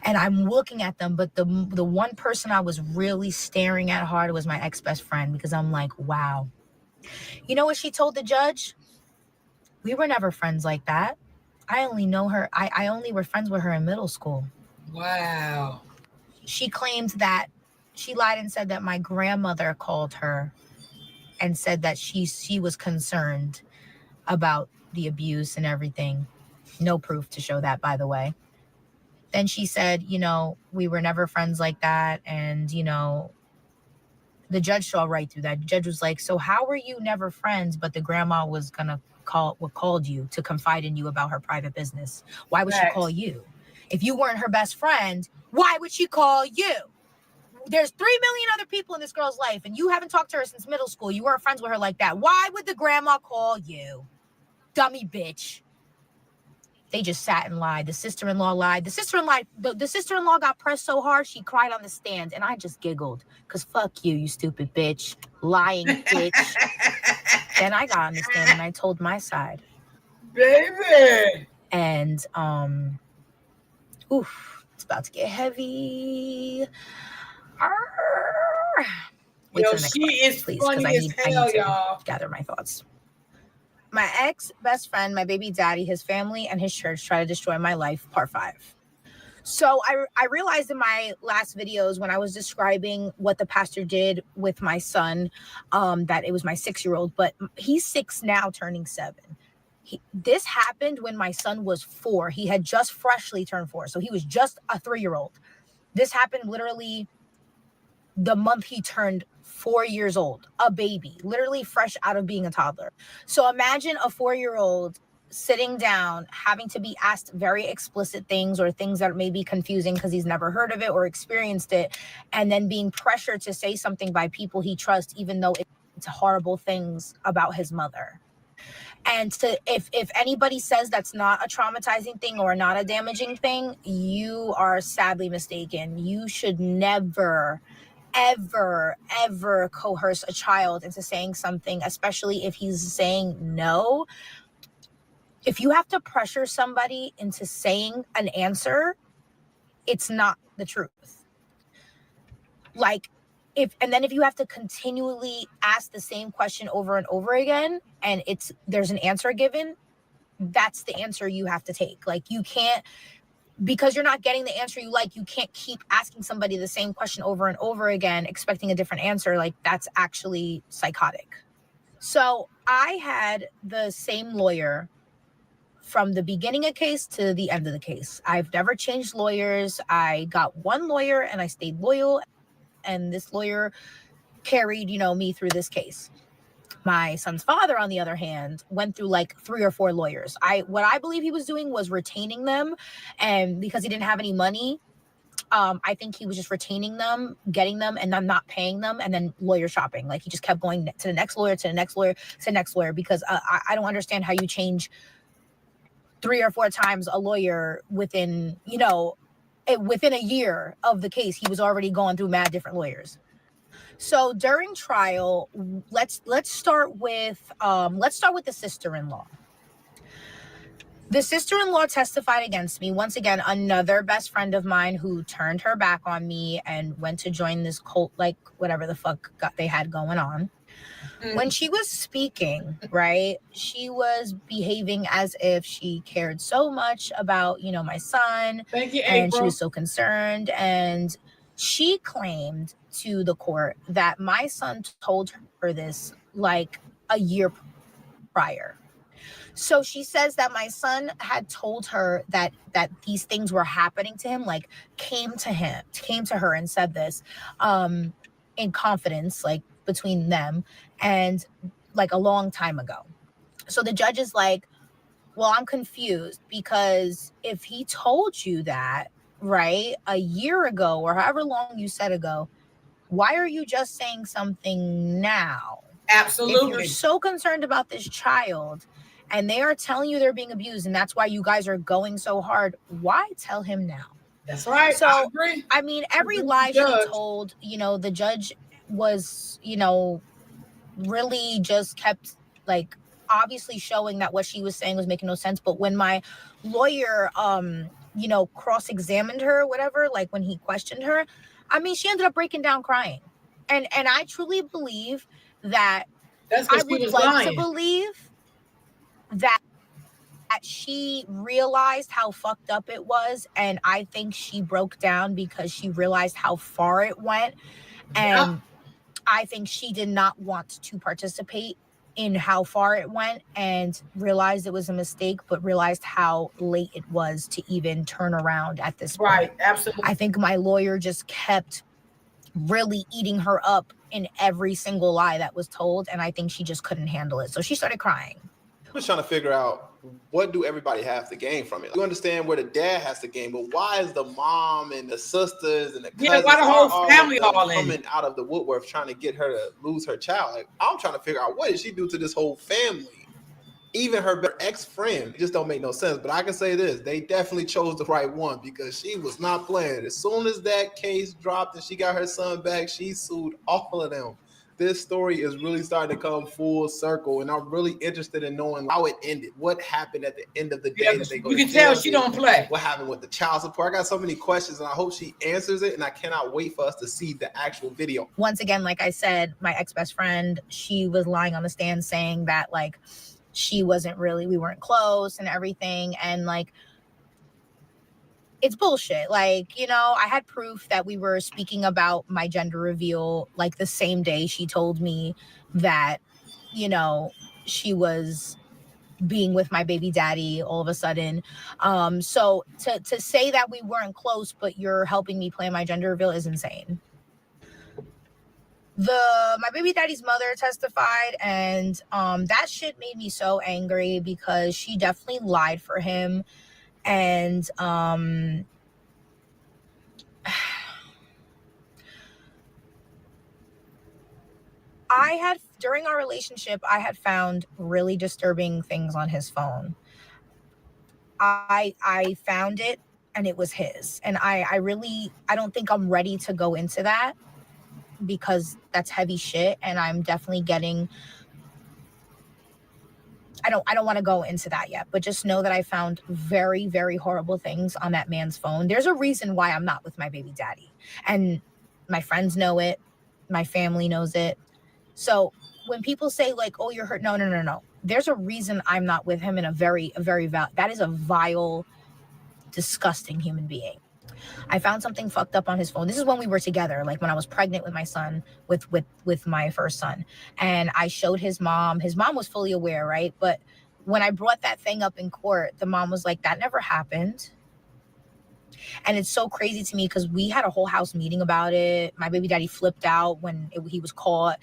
And I'm looking at them, but the one person I was really staring at hard was my ex-best friend, because I'm like, wow. You know what she told the judge? We were never friends like that. I only know her. I only were friends with her in middle school. Wow. She claimed that she lied and said that my grandmother called her and said that she was concerned about the abuse and everything. No proof to show that, by the way. Then she said, you know, we were never friends like that. And, you know, the judge saw right through that. The judge was like, so how were you never friends, but the grandma was going to called you to confide in you about her private business? Why would she call you? If you weren't her best friend, why would she call you? There's 3 million other people in this girl's life, and you haven't talked to her since middle school. You weren't friends with her like that. Why would the grandma call you? Dummy bitch. They just sat and lied. The sister-in-law lied. The sister-in-law got pressed so hard she cried on the stand, and I just giggled, because fuck you, you stupid bitch. Lying bitch. Then I got on the stand and I told my side. Baby. And it's about to get heavy. Wait Yo, till the next she part, is please, funny because as hell, I need y'all. to gather my thoughts. My ex-best friend, my baby daddy, his family, and his church try to destroy my life, part 5. So I realized in my last videos when I was describing what the pastor did with my son, that it was my 6-year-old, but he's 6 now, turning 7. This happened when my son was 4. He had just freshly turned 4. So he was just a 3-year-old. This happened literally the month he turned 4 years old, a baby, literally fresh out of being a toddler. So imagine a 4-year-old sitting down, having to be asked very explicit things or things that may be confusing because he's never heard of it or experienced it, and then being pressured to say something by people he trusts, even though it's horrible things about his mother. And if anybody says that's not a traumatizing thing or not a damaging thing, you are sadly mistaken. You should never, ever coerce a child into saying something, especially if he's saying no. If you have to pressure somebody into saying an answer, it's not the truth. If you have to continually ask the same question over and over again, and there's an answer given, that's the answer you have to take. You can't, because you're not getting the answer you like, you can't keep asking somebody the same question over and over again, expecting a different answer. That's actually psychotic. So I had the same lawyer from the beginning of the case to the end of the case. I've never changed lawyers. I got one lawyer and I stayed loyal, and this lawyer carried, me through this case. My son's father, on the other hand, went through 3 or 4 lawyers. What I believe he was doing was retaining them, and because he didn't have any money, I think he was just retaining them, getting them, and then not paying them, and then lawyer shopping. He just kept going to the next lawyer, to the next lawyer, to the next lawyer, because I don't understand how you change 3 or 4 times a lawyer within a year of the case. He was already going through mad different lawyers. So during trial, let's start with the sister-in-law. The sister-in-law testified against me. Once again, another best friend of mine who turned her back on me and went to join this cult, whatever the fuck they had going on. When she was speaking, right, she was behaving as if she cared so much about, my son. Thank you, and April. She was so concerned. And she claimed to the court that my son told her this a year prior. So she says that my son had told her that these things were happening to him, came to her and said this in confidence, between them, and a long time ago. So the judge is like, well, I'm confused, because if he told you that, right, a year ago or however long you said ago, why are you just saying something now? Absolutely. If you're so concerned about this child and they are telling you they're being abused, and that's why you guys are going so hard, why tell him now? That's right. So, I agree. I mean, every Agree with lie the she judge. told, the judge was, really just kept like obviously showing that what she was saying was making no sense. But when my lawyer, cross-examined her, whatever, like when he questioned her, I mean, she ended up breaking down crying. And I truly believe that That's I because she would was like to lying. believe that she realized how fucked up it was, and I think she broke down because she realized how far it went, Yeah. and I think she did not want to participate in how far it went and realized it was a mistake, but realized how late it was to even turn around at this Right. point. Absolutely. I think my lawyer just kept really eating her up in every single lie that was told, and I think she just couldn't handle it. So she started crying. I'm just trying to figure out, what do everybody have to gain from it? You understand where the dad has to gain, but why is the mom and the sisters and the Yeah. cousins, Why the whole all of family them all in? coming out of the woodwork trying to get her to lose her child? Like, I'm trying to figure out, what did she do to this whole family? Even her ex-friend, it just don't make no sense. But I can say this, they definitely chose the right one, because she was not playing. As soon as that case dropped and she got her son back, she sued all of them. This story is really starting to come full circle, and I'm really interested in knowing how it ended. What happened at the end of the day? Yeah, That they go you to can tell jail? she don't play. What happened with the child support? I got so many questions, and I hope she answers it, and I cannot wait for us to see the actual video. Once again, like I said, my ex-best friend, she was lying on the stand saying that like we weren't close and everything. And like, it's bullshit. Like, I had proof that we were speaking about my gender reveal like the same day she told me that, she was being with my baby daddy all of a sudden. So to say that we weren't close, but you're helping me plan my gender reveal is insane. My baby daddy's mother testified, and that shit made me so angry because she definitely lied for him. And during our relationship, I had found really disturbing things on his phone. I found it, and it was his. And I don't think I'm ready to go into that because that's heavy shit, and I'm definitely getting, I don't want to go into that yet, but just know that I found very, very horrible things on that man's phone. There's a reason why I'm not with my baby daddy, and my friends know it. My family knows it. So when people say like, oh, you're hurt, no. There's a reason I'm not with him, in a very that is a vile, disgusting human being. I found something fucked up on his phone. This is when we were together, like when I was pregnant with my son, with my first son. And I showed his mom. His mom was fully aware, right? But when I brought that thing up in court, the mom was like, that never happened. And it's so crazy to me because we had a whole house meeting about it. My baby daddy flipped out when he was caught.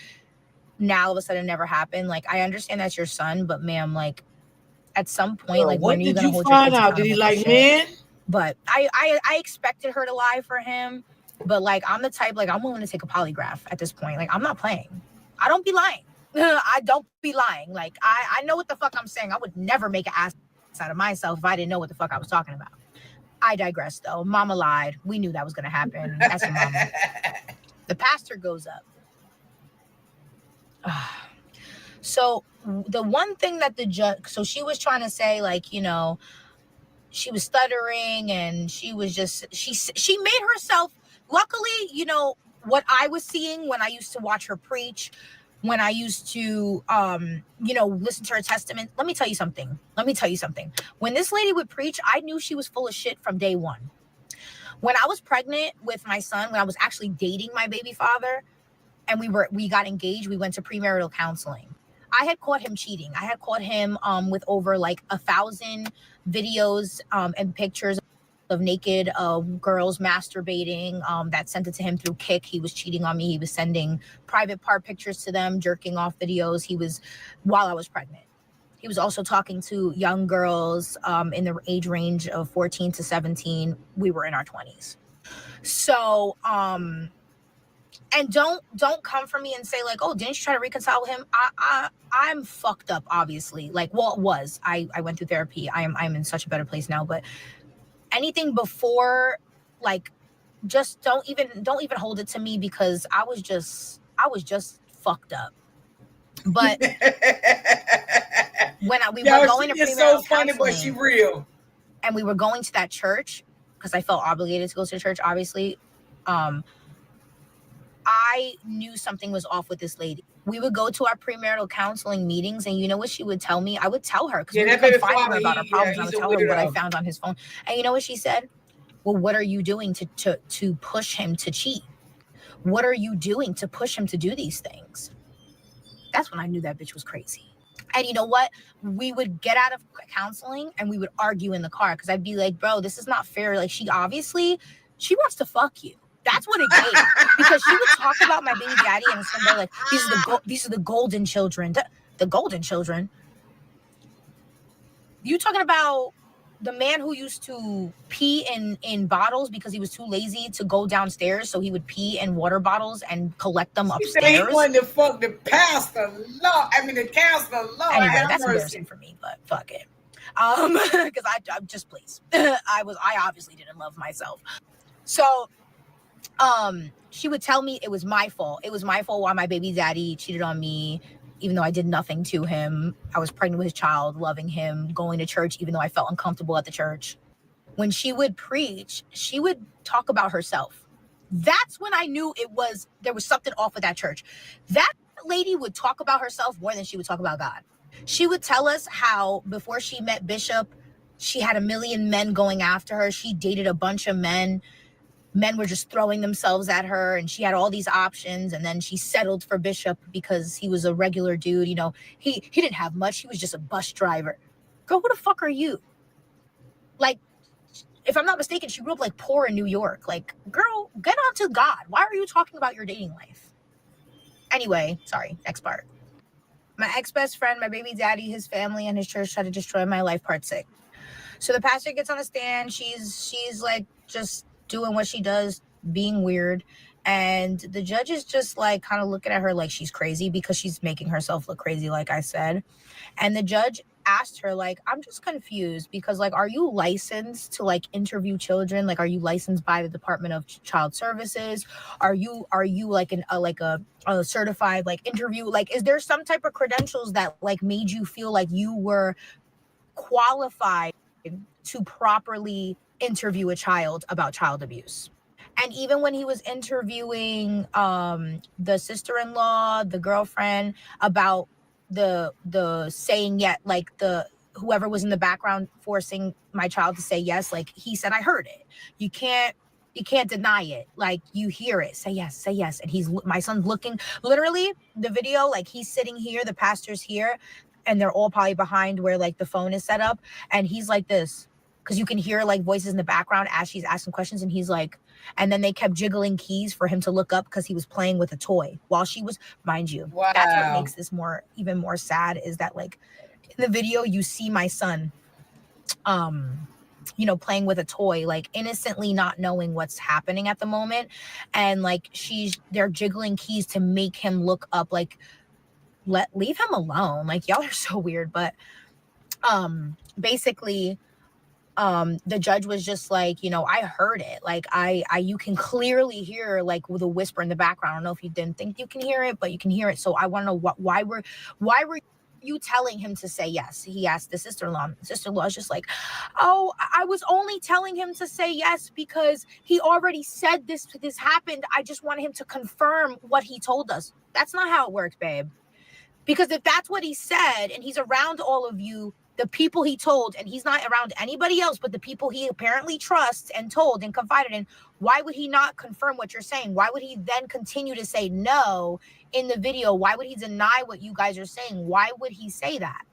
Now all of a sudden it never happened. Like, I understand that's your son, but ma'am, like, at some point, Girl, like, what when are you did gonna you hold your find kids out? Did he accountable for like shit? men? But I expected her to lie for him. But like, I'm the type, like, I'm willing to take a polygraph at this point. Like, I'm not playing. I don't be lying. I don't be lying. Like, I know what the fuck I'm saying. I would never make an ass out of myself if I didn't know what the fuck I was talking about. I digress though. Mama lied. We knew that was gonna happen. That's your mama. The pastor goes up. So the one thing that the judge, so she was trying to say, like, she was stuttering, and she was just, she made herself, luckily, what I was seeing when I used to watch her preach, when I used to, listen to her testament. Let me tell you something. When this lady would preach, I knew she was full of shit from day one. When I was pregnant with my son, when I was actually dating my baby father, and we got engaged, we went to premarital counseling. I had caught him cheating. I had caught him with over like 1,000 videos and pictures of naked girls masturbating that sent it to him through Kik. He was cheating on me. He was sending private part pictures to them, jerking off videos. While I was pregnant. He was also talking to young girls in the age range of 14 to 17. We were in our 20s. So, and don't come for me and say like, oh, didn't you try to reconcile with him? I'm fucked up, obviously. Like, well, it was. I went through therapy. I'm in such a better place now. But anything before like, just don't even hold it to me, because I was just fucked up. But when we were going to she is premarital so funny, counseling, but she real. and we were going to that church because I felt obligated to go to the church, obviously. I knew something was off with this lady. We would go to our premarital counseling meetings, and you know what she would tell me? I would tell her, because we would confide in her about our problems. I would tell her what I found on his phone. And you know what she said? Well, what are you doing to push him to cheat? What are you doing to push him to do these things? That's when I knew that bitch was crazy. And you know what? We would get out of counseling and we would argue in the car, because I'd be like, bro, this is not fair. Like, she wants to fuck you. That's what it gave. Because she would talk about my baby daddy and somebody like, these are the golden children. The golden children? You talking about the man who used to pee in bottles because he was too lazy to go downstairs, so he would pee in water bottles and collect them upstairs? He wanted to fuck the pastor. Lord, I mean the counselor. Lord, anyway, that's embarrassing for me, but fuck it. Because I'm just please. I obviously didn't love myself. So she would tell me it was my fault. It was my fault why my baby daddy cheated on me, even though I did nothing to him. I was pregnant with his child, loving him, going to church, even though I felt uncomfortable at the church. When she would preach, she would talk about herself. That's when I knew there was something off with that church. That lady would talk about herself more than she would talk about God. She would tell us how before she met Bishop, she had 1 million men going after her. She dated a bunch of men. Men were just throwing themselves at her, and she had all these options. And then she settled for Bishop because he was a regular dude. You know, he didn't have much. He was just a bus driver. Girl, who the fuck are you? Like, if I'm not mistaken, she grew up like poor in New York. Like, girl, get on to God. Why are you talking about your dating life? Anyway, sorry, next part. My ex-best friend, my baby daddy, his family, and his church tried to destroy my life, part 6. So the pastor gets on the stand. She's like just doing what she does, being weird. And the judge is just like kind of looking at her like she's crazy, because she's making herself look crazy, like I said. And the judge asked her, like, I'm just confused, because like, are you licensed to like interview children? Like, are you licensed by the Department of Child Services? Are you like a certified like interview? Like, is there some type of credentials that like made you feel like you were qualified to properly interview a child about child abuse? And even when he was interviewing the sister-in-law, the girlfriend, about the saying yet, like the whoever was in the background forcing my child to say yes, like he said, I heard it. You can't deny it. Like, you hear it. Say yes, say yes. And my son's looking, literally the video, like he's sitting here, the pastor's here, and they're all probably behind where like the phone is set up, and he's like this, because you can hear like voices in the background as she's asking questions, and he's like, and then they kept jiggling keys for him to look up because he was playing with a toy while she was, mind you. Wow. That's what makes this even more sad, is that like in the video you see my son playing with a toy, like innocently, not knowing what's happening at the moment, and like they're jiggling keys to make him look up, like leave him alone. Like, y'all are so weird. But basically the judge was just like, I heard it. Like, you can clearly hear like the whisper in the background. I don't know if you didn't think you can hear it, but you can hear it. So I want to know why were you telling him to say yes? He asked the sister-in-law. The sister-in-law is just like, oh, I was only telling him to say yes because he already said this happened. I just wanted him to confirm what he told us. That's not how it works, babe. Because if that's what he said, and he's around all of you, the people he told, and he's not around anybody else but the people he apparently trusts and told and confided in, why would he not confirm what you're saying? Why would he then continue to say no in the video? Why would he deny what you guys are saying? Why would he say that?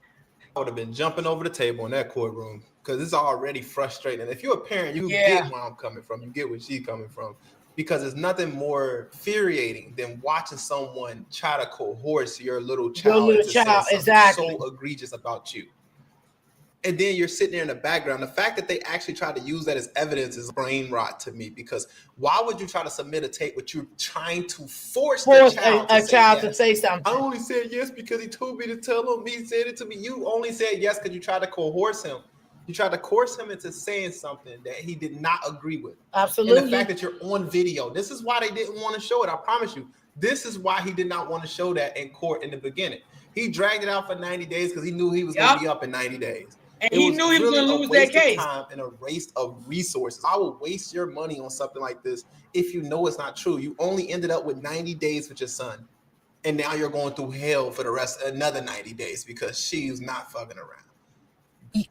I would have been jumping over the table in that courtroom, because it's already frustrating. If you're a parent, you get where I'm coming from. You get where she's coming from. Because there's nothing more infuriating than watching someone try to coerce your little child into saying something so egregious about you. And then you're sitting there in the background. The fact that they actually try to use that as evidence is brain rot to me, because why would you try to submit a tape but you're trying to force the child to say something? I only said yes because he told me to tell him. He said it to me. You only said yes because you tried to coerce him. You tried to coerce him into saying something that he did not agree with. Absolutely. And the fact that you're on video, this is why they didn't want to show it. I promise you. This is why he did not want to show that in court in the beginning. He dragged it out for 90 days because he knew he was going to be up in 90 days. And he knew he was going to lose that case. Time and a waste of resources. I will waste your money on something like this if you know it's not true. You only ended up with 90 days with your son. And now you're going through hell for the rest of another 90 days because she's not fucking around.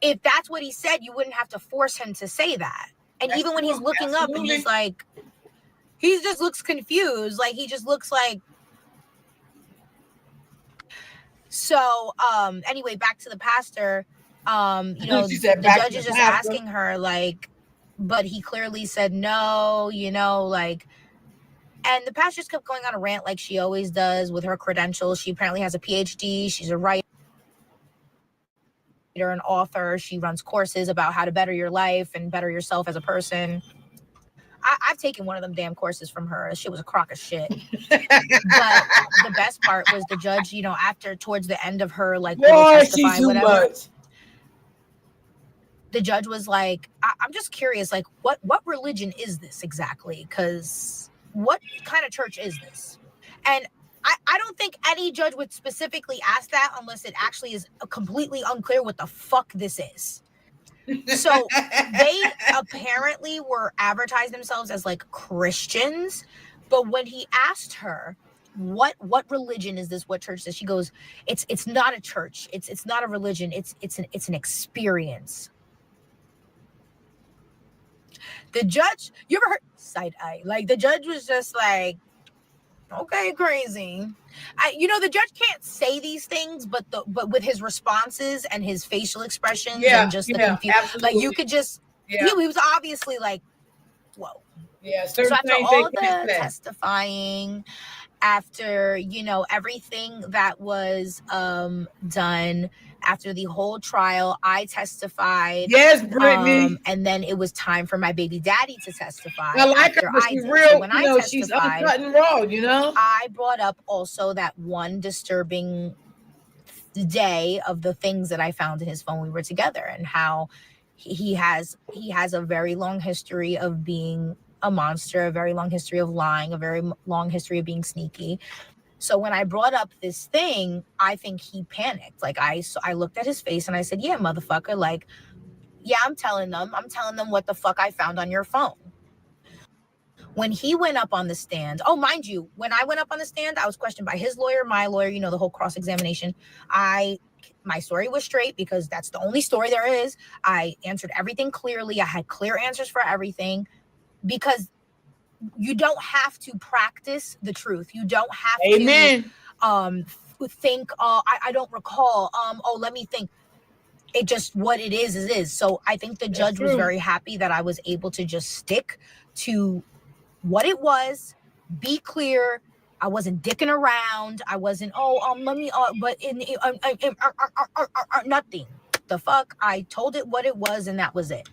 If that's what he said, you wouldn't have to force him to say that. And That's even when he's looking up and he's like, he just looks confused. Like, he just looks like. So, anyway, back to the pastor. You know, She said the back judge to is the just pastor. asking her, like, but he clearly said no, you know, like. And the pastor just kept going on a rant like she always does with her credentials. She apparently has a PhD. She's a writer, an author. She runs courses about how to better your life and better yourself as a person. I've taken one of them damn courses from her. She was a crock of shit. But the best part was the judge, you know, after towards the end of her, like, Boy, she's testifying, too whatever. much. The judge was like, I'm just curious, like, what religion is this exactly? Because what kind of church is this? And I don't think any judge would specifically ask that unless it actually is completely unclear what the fuck this is. So they apparently were advertising themselves as like Christians, but when he asked her what religion is this, what church is this, she goes, it's not a church, it's not a religion, it's an experience. The judge, you ever heard side eye? Like, the judge was just like, okay, crazy. You know, the judge can't say these things, but with his responses and his facial expressions and just the confusion, like, you could just, he was obviously like, whoa. Yeah. So after all the testifying, after, you know, everything that was done, after the whole trial, I testified. Yes, Brittany. And then it was time for my baby daddy to testify. I like her, but she's real. So when I testified, she's uncut and raw, you know? I brought up also that one disturbing day of the things that I found in his phone. We were together, and how he has a very long history of being a monster, a very long history of lying, a very long history of being sneaky. So when I brought up this thing, I think he panicked. Like, I looked at his face and I said, yeah, motherfucker. Like, yeah, I'm telling them what the fuck I found on your phone. When he went up on the stand, oh, mind you, when I went up on the stand, I was questioned by his lawyer, my lawyer, you know, the whole cross-examination. My story was straight because that's the only story there is. I answered everything clearly. I had clear answers for everything, because you don't have to practice the truth. You don't have to think, I don't recall. Let me think. It just, what it is. So I think the judge was very happy that I was able to just stick to what it was, be clear. I wasn't dicking around. I wasn't, nothing. The fuck? I told it what it was, and that was it.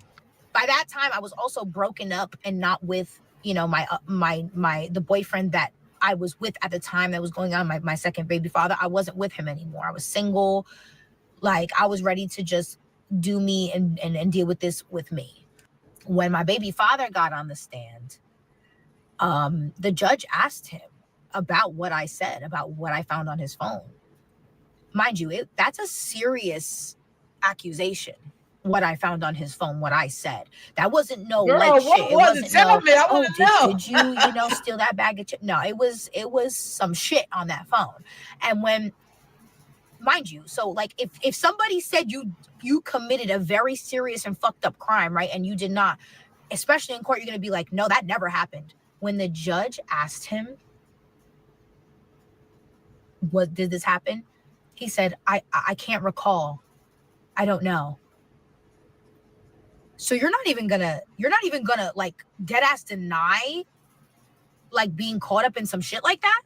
By that time, I was also broken up and not with, you know, the boyfriend that I was with at the time that was going on, my second baby father. I wasn't with him anymore. I was single. Like, I was ready to just do me and deal with this with me. When my baby father got on the stand, the judge asked him about what I said, about what I found on his phone. Mind you, that's a serious accusation. What I found on his phone, what I said. That wasn't no light shit. It wasn't tell me. I want to know. Did you, steal that bag of chips? No, it was some shit on that phone. And when, mind you, so like if somebody said you committed a very serious and fucked up crime, right, and you did not, especially in court, you're gonna be like, no, that never happened. When the judge asked him, what did this happen? He said, I can't recall. I don't know. So you're not even gonna like dead ass deny like being caught up in some shit like that?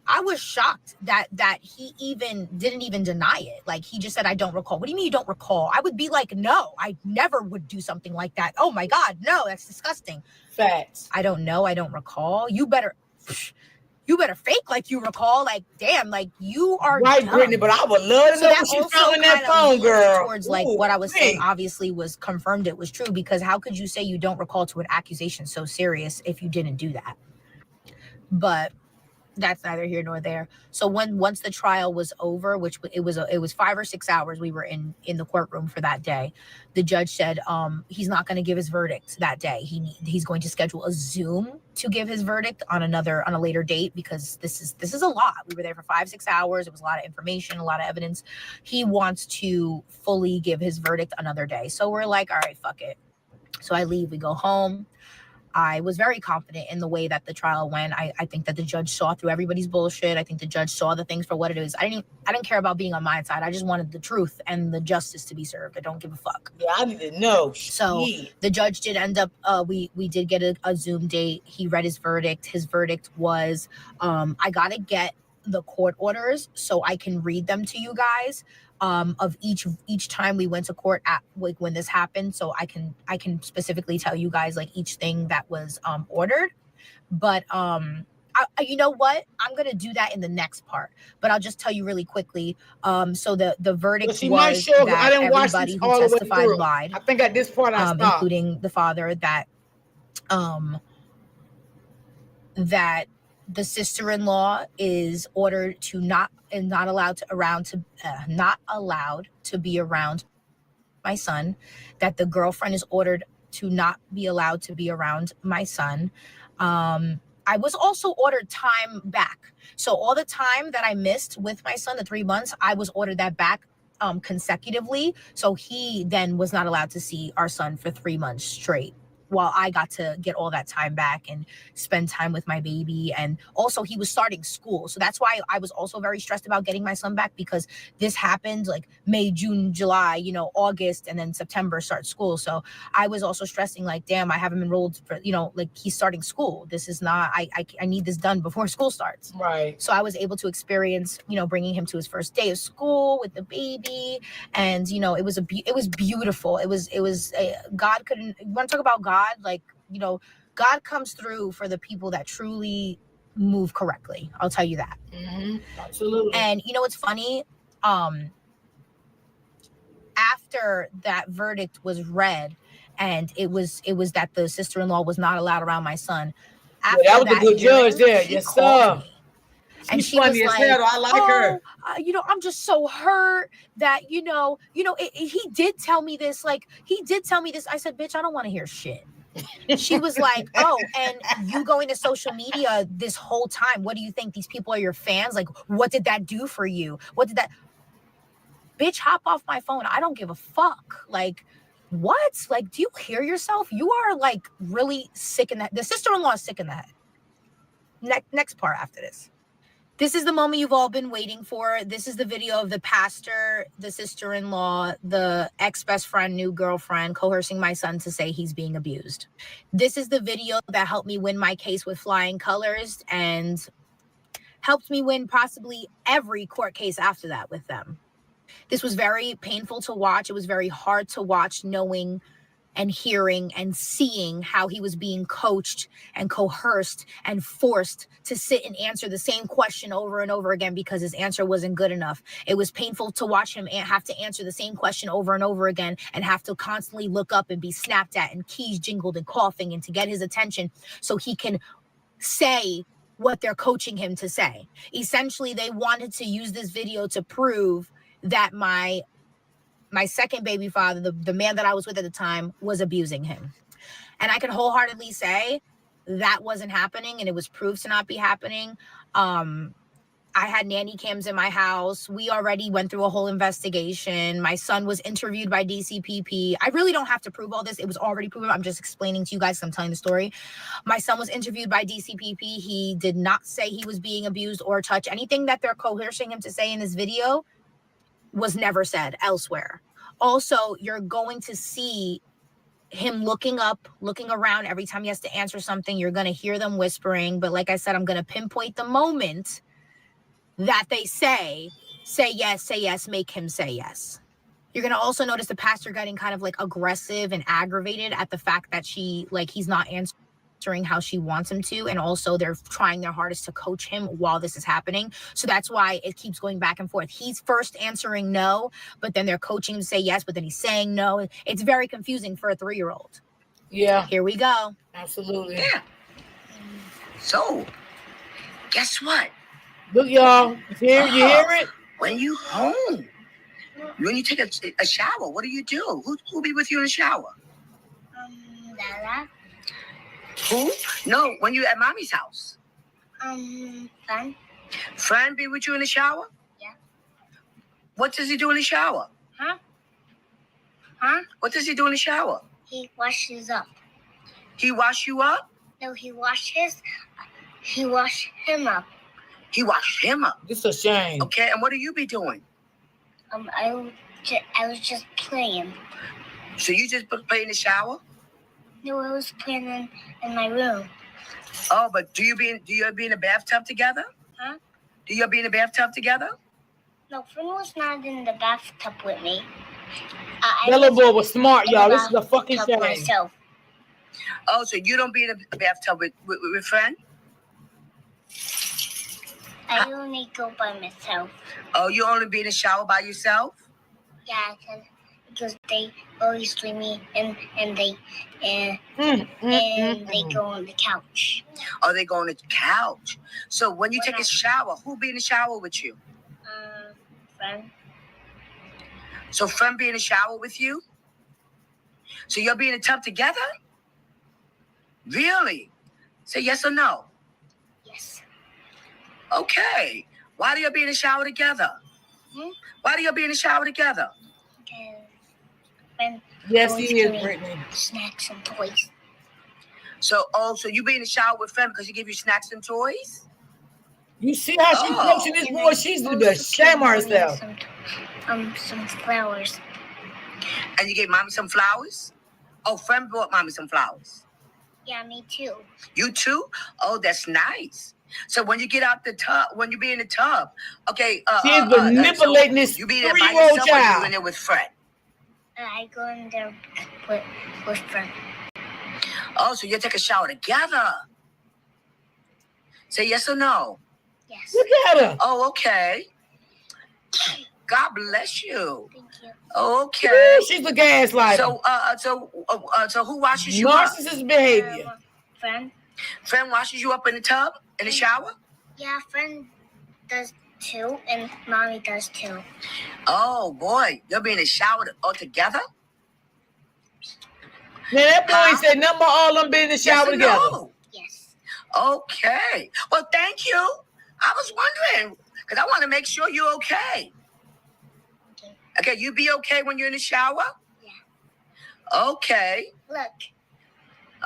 I was shocked that he didn't even deny it. Like, he just said, I don't recall. What do you mean you don't recall? I would be like, no, I never would do something like that. Oh my God, no, that's disgusting. Facts. I don't know. I don't recall. You better You better fake like you recall. Like, damn, like you are Right, dumb. Brittany, but I would love to know what she found in that phone, girl. Towards like what I was saying, obviously was confirmed it was true, because how could you say you don't recall to an accusation so serious if you didn't do that? But that's neither here nor there. So once the trial was over, which it was 5 or 6 hours we were in the courtroom for that day, the judge said he's not going to give his verdict that day. He's going to schedule a Zoom to give his verdict on a later date, because this is a lot. We were there for 5-6 hours. It was a lot of information, a lot of evidence. He wants to fully give his verdict another day. So we're like, all right, fuck it. So I leave, we go home. I was very confident in the way that the trial went. I think that the judge saw through everybody's bullshit. I think the judge saw the things for what it is. I didn't care about being on my side. I just wanted the truth and the justice to be served. I don't give a fuck. Yeah, I need to know. So the judge did end up, we did get a Zoom date. He read his verdict. His verdict was, I got to get the court orders so I can read them to you guys. Of each time we went to court at like when this happened, so I can specifically tell you guys like each thing that was ordered. But you know what, I'm gonna do that in the next part, but I'll just tell you really quickly. So the verdict was that I didn't watch everybody this who all the way testified through. lied. I think at this point I stopped. Including the father, that the sister-in-law is ordered to not allowed to be around my son, that the girlfriend is ordered to not be allowed to be around my son. I was also ordered time back. So all the time that I missed with my son, the 3 months, I was ordered that back consecutively. So he then was not allowed to see our son for 3 months straight, while I got to get all that time back and spend time with my baby. And also he was starting school. So that's why I was also very stressed about getting my son back, because this happened like May, June, July, August, and then September start school. So I was also stressing like, damn, I haven't enrolled for, like he's starting school. This is not, I need this done before school starts. Right. So I was able to experience, bringing him to his first day of school with the baby. And, it was beautiful. It was God couldn't, you want to talk about God? Like, God comes through for the people that truly move correctly. I'll tell you that. Mm-hmm. Absolutely. And what's funny? After that verdict was read, and it was that the sister-in-law was not allowed around my son. After that was a good judge there. Yes, sir. And she was like, I like her. I'm just so hurt that, he did tell me this. Like, he did tell me this. I said, bitch, I don't want to hear shit. She was like, oh, and you going to social media this whole time. What do you think? These people are your fans? Like, what did that do for you? What did that? Bitch, hop off my phone. I don't give a fuck. Like, what? Like, do you hear yourself? You are like really sick in that. The sister-in-law is sick in the head. Next part after this. This is the moment you've all been waiting for. This is the video of the pastor, the sister-in-law, the ex-best friend, new girlfriend, coercing my son to say he's being abused. This is the video that helped me win my case with flying colors and helped me win possibly every court case after that with them. This was very painful to watch. It was very hard to watch, knowing and hearing and seeing how he was being coached and coerced and forced to sit and answer the same question over and over again because his answer wasn't good enough. It was painful to watch him have to answer the same question over and over again and have to constantly look up and be snapped at and keys jingled and coughing and to get his attention so he can say what they're coaching him to say. Essentially, they wanted to use this video to prove that my second baby father, the man that I was with at the time, was abusing him. And I can wholeheartedly say that wasn't happening, and it was proved to not be happening. I had nanny cams in my house. We already went through a whole investigation. My son was interviewed by DCPP. I really don't have to prove all this. It was already proven. I'm just explaining to you guys. I'm telling the story. My son was interviewed by DCPP. He did not say he was being abused or touched. Anything that they're coercing him to say in this video was never said elsewhere. Also, you're going to see him looking up, looking around every time he has to answer something. You're going to hear them whispering. But like I said, I'm going to pinpoint the moment that they say yes, make him say yes. You're going to also notice the pastor getting kind of like aggressive and aggravated at the fact that he's not answering factoring how she wants him to, and also they're trying their hardest to coach him while this is happening. So that's why it keeps going back and forth. He's first answering no, but then they're coaching him to say yes, but then he's saying no. It's very confusing for a 3-year-old. Yeah, Here we go. absolutely. Yeah. So, guess what? Look, y'all. You hear it? When you home, when you take a shower, what do you do? Who be with you in the shower? Lala. Who? No, when you at mommy's house. Fun. Friend be with you in the shower? Yeah. What does he do in the shower? Huh? What does he do in the shower? He washes up. He wash you up? No, he washed him up. He washed him up. It's a shame. Okay, and what do you be doing? I was just playing. So you just play in the shower? No, I was playing in my room. Oh, but do you be in the bathtub together? Huh? Do you be in the bathtub together? No, Finn was not in the bathtub with me. That little boy was smart, in y'all. the This is a fucking bathtub shame. myself. Oh, so you don't be in the bathtub with friend? I only go by myself. Oh, you only be in the shower by yourself? Yeah, because they always leave me and they go on the couch. Or they go on the couch? So when you take a shower, who be in the shower with you? Friend. So friend be in the shower with you? So you'll be in the tub together? Really? Say yes or no. Yes. Okay. Why do you be in the shower together? Why do you be in the shower together? Because friend Yes, always he give is, me Brittany. snacks and toys. So you be in the shower with friend because he give you snacks and toys? You see how she coaching this And boy? I She's to also be give ashamed of mommy herself. some flowers. And you gave mommy some flowers? Oh, friend brought mommy some flowers. Yeah, me too. You too? Oh, that's nice. So when you get out the tub, when you be in the tub, okay. She is manipulating this you be there by 3-year-old yourself or you child. in there with friend? I go in there with friend. Oh, so you take a shower together. Say yes or no. Yes. Look at her. Oh, okay. God bless you. Thank you. Okay. Ooh, she's the gaslighter. So who washes you up? Narcissist behavior. Friend. Friend washes you up in the tub, in the shower? Yeah, friend does too, and mommy does too. Oh boy, you'll be in the shower all together? Now that boy said number all them been in the shower Yes or together. no? Yes. Okay. Well, thank you. I was wondering because I want to make sure you're okay. Okay, you be okay when you're in the shower? Yeah. Okay. Look.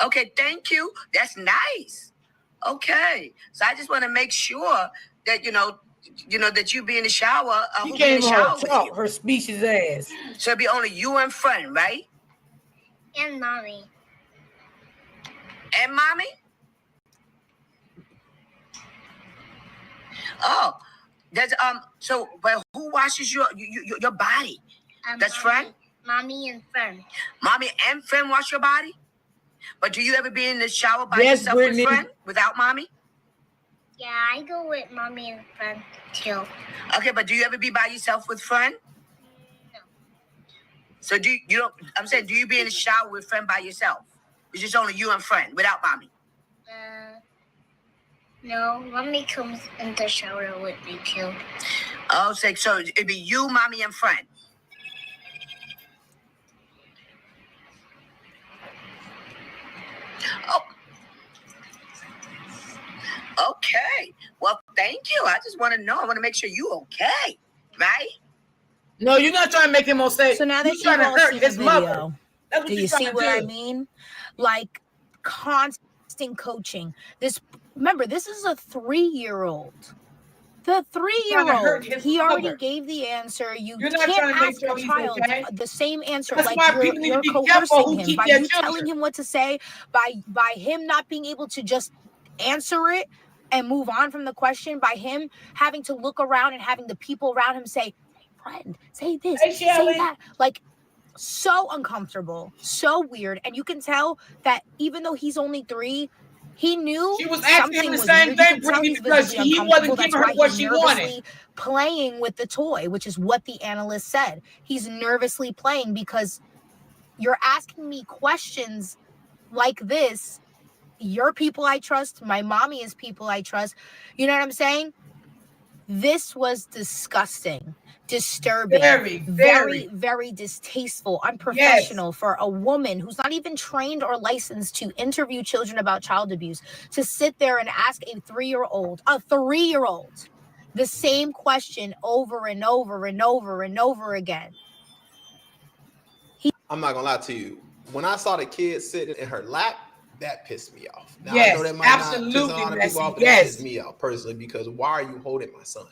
Okay, thank you. That's nice. Okay. So I just want to make sure that you know that you be in the shower. She Who be in can't the even shower with talk. you? Her speech is ass. So it'll be only you and friend, right? And mommy. And mommy? Oh, there's so but who washes your body? That's friend? Mommy and friend. Mommy and friend wash your body? But do you ever be in the shower by Yes, yourself Brittany. with friend without mommy? Yeah, I go with mommy and friend too. Okay, but do you ever be by yourself with friend? No. So do you be in the shower with friend by yourself? It's just only you and friend without mommy. No, mommy comes in the shower with me too. Oh, so it'd be you, mommy, and friend. Oh. Okay. Well, thank you. I just want to know. I want to make sure you okay, right? No, you're not trying to make him say. So now that you're trying to all hurt see the his mother. video, That's what do you're you trying see to what do. I mean? Like constant coaching. Remember, this is a 3-year-old. The Trying to hurt 3-year-old, his he already mother. gave the answer. You're not can't trying to make ask sure a he's child okay. the same answer. That's like why people need to you're be careful who coercing him keep by their you telling children. him what to say, by him not being able to just answer it and move on from the question, by him having to look around and having the people around him say, friend, say this, Hey, say Shelly. that. Like, so uncomfortable, so weird. And you can tell that even though he's only 3, He knew She was asking him something the was same weird. You thing, could tell Brittany, he's because visibly he uncomfortable. wasn't That's giving her why what he's she wanted. nervously playing with the toy, which is what the analyst said. He's nervously playing because you're asking me questions like this. Your people I trust, my mommy is people I trust. You know what I'm saying? This was disgusting, disturbing, very, very distasteful, unprofessional for a woman who's not even trained or licensed to interview children about child abuse to sit there and ask a 3-year-old, the same question over and over and over and over again. I'm not gonna lie to you. When I saw the kid sitting in her lap, that pissed me off. Now Yes, I know that might absolutely, not piss a lot of people off, but yes. that pissed me off personally, because why are you holding my son?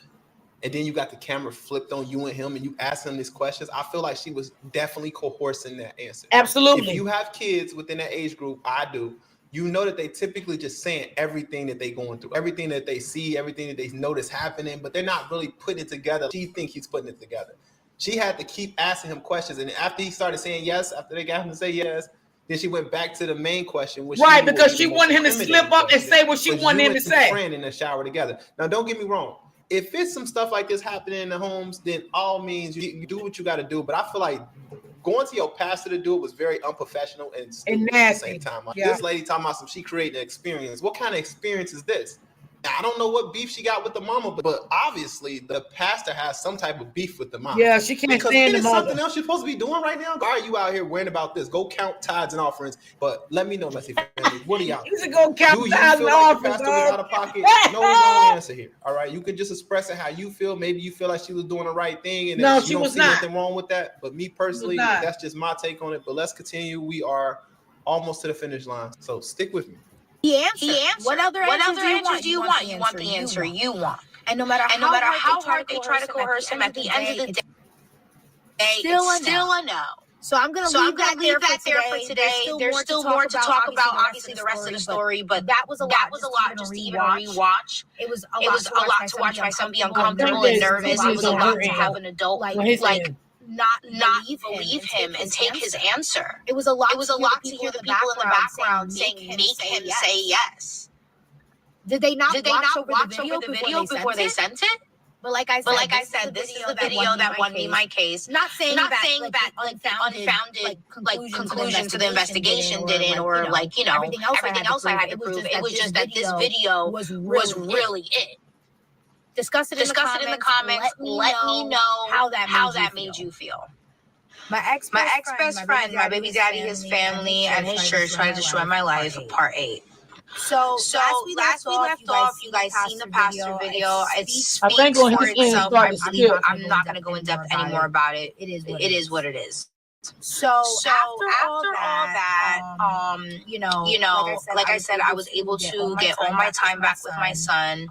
And then you got the camera flipped on you and him, and you ask him these questions. I feel like she was definitely coercing that answer. Absolutely. If you have kids within that age group, I do, you know that they typically just saying everything that they going through, everything that they see, everything that they notice happening, but they're not really putting it together. She think he's putting it together. She had to keep asking him questions, and after he started saying yes, after they got him to say yes, then she went back to the main question, which right, because she wanted him to slip up and say what she wanted him to say. Friend in the shower together. Now, don't get me wrong. If it's some stuff like this happening in the homes, then all means you do what you got to do. But I feel like going to your pastor to do it was very unprofessional and stupid at the same time. Like, this lady talking about she created an experience. What kind of experience is this? I don't know what beef she got with the mama, but obviously the pastor has some type of beef with the mama. Yeah, she can't stand the mother. Something else you're supposed to be doing right now? Why are you out here worrying about this? Go count tithes and offerings. But let me know, Messy family, what are y'all? You should go count tithes and offerings. The pastor was out of pocket? No, we don't answer here. All right, you can just express it how you feel. Maybe you feel like she was doing the right thing, and no, she don't see nothing wrong with that. But me personally, that's just my take on it. But let's continue. We are almost to the finish line, so stick with me. He answered. What other answers do you want? You want the answer you want. And no matter how hard they try to coerce him, at the end of the day, it's still a no. So I'm gonna leave that there for today. There's still more to talk about. Obviously, the rest of the story, but that was a lot just to even rewatch. It was a lot to watch my son be uncomfortable and nervous. It was a lot to have an adult like not believe him and take his answer. It was a lot to hear the people in the background saying, make him say yes. Did they not watch over the video before they sent it? But like I said, this is the video that won me my case. Not saying that unfounded conclusion to the investigation didn't, or everything else I had to prove. It was just that this video was really it. Discuss it in the comments. Let me know how that made you feel. My ex-best friend, my baby daddy, his family, and his church tried to destroy my life, part 8. So last we left off, you guys seen the pastor video. It speaks for itself. I'm not going to go in depth anymore about it. It is what it is. So after all that, like I said, I was able to get all my time back with my son,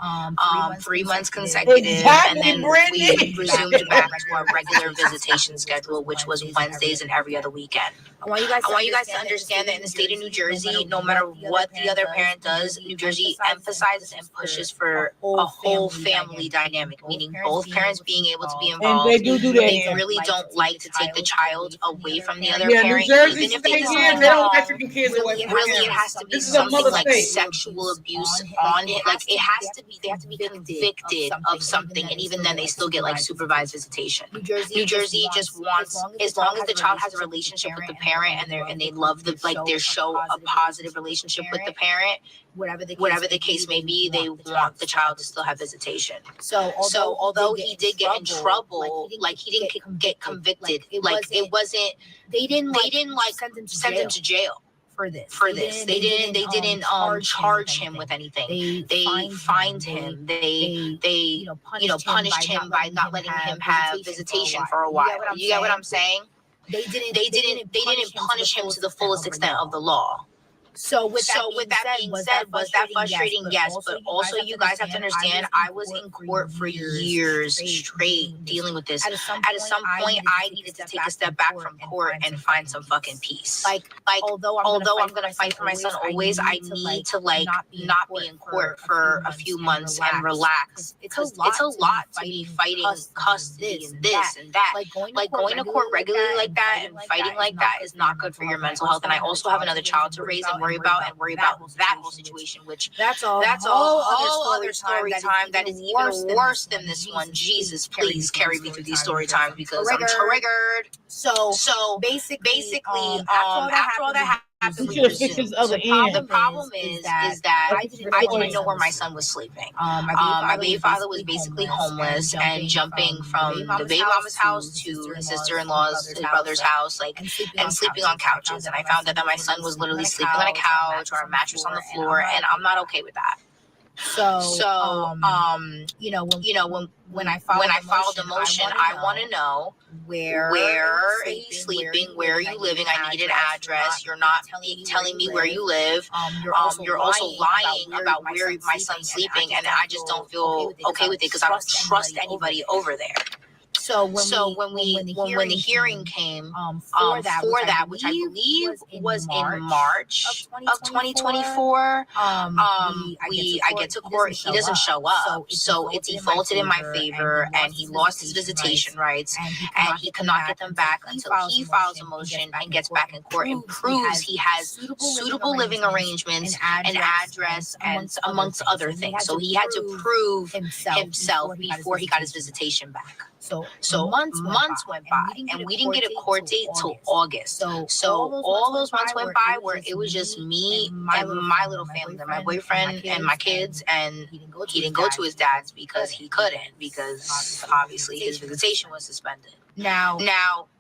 3 months consecutive, and then we resumed back to our regular visitation schedule, which was Wednesdays and every other weekend. I want you guys to understand that in the state of New Jersey, no matter what the other parent does, New Jersey emphasizes and pushes for a whole family dynamic, meaning both parents being able to be involved. And they do that. They really don't like to take the child away from the other parent, New Jersey, even if they don't let your kids away from really it has to be something like sexual abuse on it. Like they have to be convicted of something, and even then they still get like supervised visitation. New Jersey just wants, as long as the child has a relationship with the parent and they love their show a positive relationship with the parent, whatever the case may be, they want the child to still have visitation. So although he did get in trouble, like he didn't get convicted, it wasn't. They didn't send him to jail for this. They didn't charge him with anything. They fined him. They punished him by not letting him have visitation for a while. You get what I'm saying? They didn't punish him to the fullest extent of the law. So with that being said, was that frustrating? Yes, but also you guys have to understand, I was in court for years straight dealing with this. At some point, I needed to take a step back from court and find some fucking peace. Like although I'm gonna fight for my son always, I need to not be in court for a few months and relax, because it's a lot to be fighting custody and this and that. Like going to court regularly like that and fighting like that is not good for your mental health. And I also have another child to raise, and worry about that whole situation, which that's a whole other story time that is even worse than this one. Jesus, please carry me through these story times because I'm triggered. So basically, after all that happened, You should have picked his other end. the problem is that I didn't know where my son was sleeping. My baby father was basically homeless and jumping from the baby mama's house to his sister-in-law's, his brother's house, like, and sleeping on couches. And I found out that my son was literally sleeping on a couch or a mattress on the floor, and I'm not okay with that. So, when I filed the motion, I want to know where are you sleeping, where are you living? I need an address. You're not telling me where you live. You're also lying about where my son's sleeping, and I just don't feel okay with it because I don't trust anybody over there. So when the hearing came for that, which I believe was in March of 2024, I get to court. He doesn't show up, so it's defaulted in my favor, and he lost his visitation rights, and he cannot get them back until he files a motion and gets back in court and proves he has suitable living arrangements, an address, and amongst other things. So he had to prove himself before he got his visitation back. So months went by, and we didn't get a court date till August. So all those months went by where it was just me and my little family, my boyfriend and my kids, and he didn't go to his dad's because he couldn't, because obviously his visitation was suspended. Now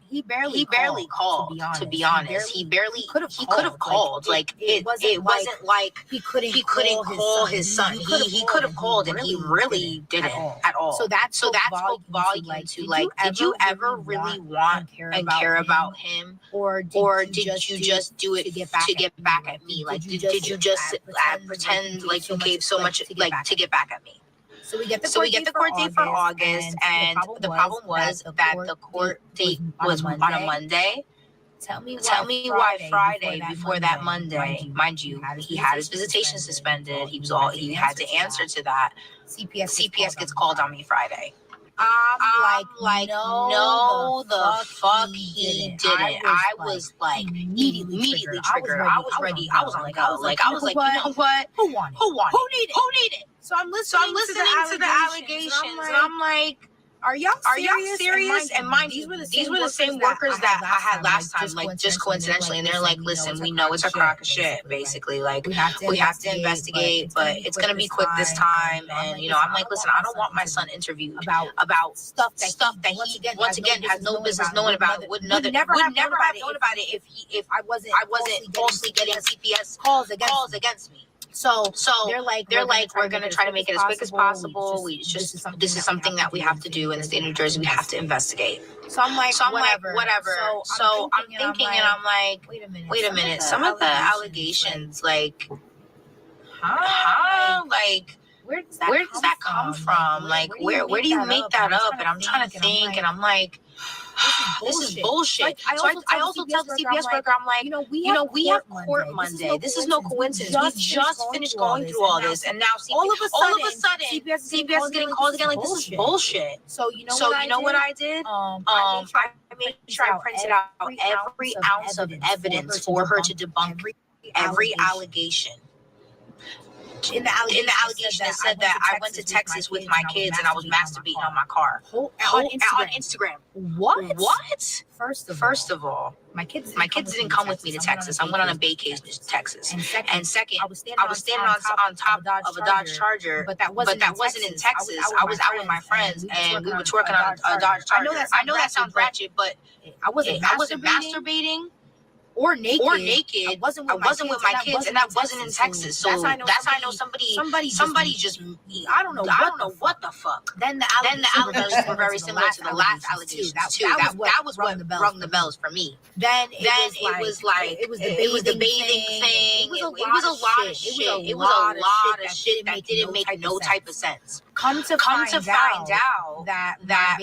he barely called, to be honest. He could have called. Like it wasn't like he couldn't call his son. He could have called, and he really didn't at all. So that spoke volume to like, did you ever really want and care about him, or did you just do it to get back at me? Like did you just pretend like you gave so much like to get back at me? So we get the court date for August, and the problem was that the court date was on a Monday. Tell me why Friday before that Monday, mind you, he had his visitation suspended. He had to answer to that. CPS gets called on me Friday. I'm like, no, the fuck he didn't. I was like immediately triggered. I was ready. I was on go. Like I was like, you know what? Who won it? Who need it? So I'm listening to the allegations, and I'm like, are y'all serious? And mind you, these were the same workers that I had last time, like just coincidentally. And they're like, listen, we know it's a crock of shit, basically. Like we have to investigate, but it's gonna be quick this time. And I'm like, listen, I don't want my son interviewed about stuff that he once again has no business knowing about. Would never have known about it if I wasn't falsely getting CPS calls against me. So they're like, we're gonna try to make it as quick as possible. This is something that we have to do in the state of New Jersey. We have to investigate. So I'm like, whatever. So I'm thinking, and I'm like, wait a minute. Some of the allegations, like, like, where does that come from? Like, where do you make that up? And I'm trying to think, and I'm like, this is bullshit. So I also tell the CPS worker, I'm like, we have court Monday. This is no coincidence. We just finished going through all this, and now all of a sudden CPS is getting called again. Like, this is bullshit. So you know what I did? I made sure I printed out every ounce of evidence for her to debunk every allegation. In the allegation, it said that I went to Texas with my kids and I was masturbating on my car. On Instagram. What? First of all, my kids didn't come with me to Texas. I went on a vacation to Texas. And second, I was standing on top of a Dodge Charger, but that wasn't in Texas. I was out with my friends and we were twerking on a Dodge Charger. I know that sounds ratchet, but I wasn't masturbating. Or naked. I wasn't with my kids, and that wasn't in Texas. So that's how I know somebody just I don't know what the fuck. Then the allegations were very similar to the last allegations too. That was what rung the bells for me. Then it was the bathing thing. It was a lot of shit. It was a lot of shit that didn't make no type of sense. Come to find out that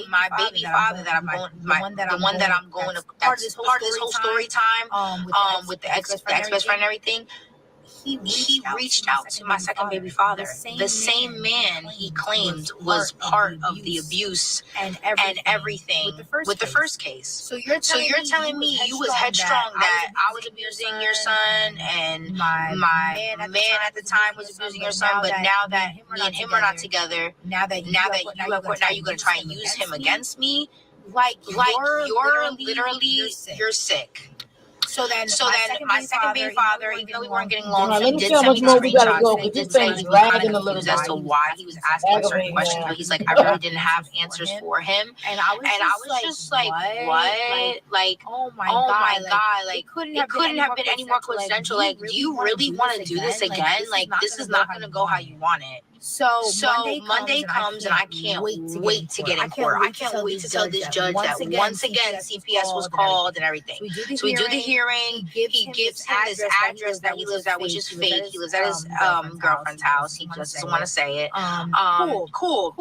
my baby father, that I'm going, the one that I'm going to, that's part of this whole story time, with the ex-best friend and everything, he reached out to my second baby father, the same man he claimed was part of the abuse and everything with the first case. So you're telling me you was headstrong that I was abusing your son and my man at the time was abusing your son, but now that me and him are not together, now that you have court, now you're gonna try and use him against me? Like you're literally you're sick. So then my second baby father, even though we weren't getting along, he did send me the screenshots. They did say he was kind of confused as to why he was asking certain questions, but he's like, I really didn't have answers for him. And I was just like, what? Like, oh my god, like it couldn't have been any more coincidental. Like, do you really want to do this again? Like, this is not gonna go how you want it. So Monday comes and I can't wait to get in court. I can't wait to tell this judge that once again CPS was called and everything. So we do the hearing. He gives him this address that he lives at, which is fake. He lives at his girlfriend's house. He just doesn't want to say it. Cool.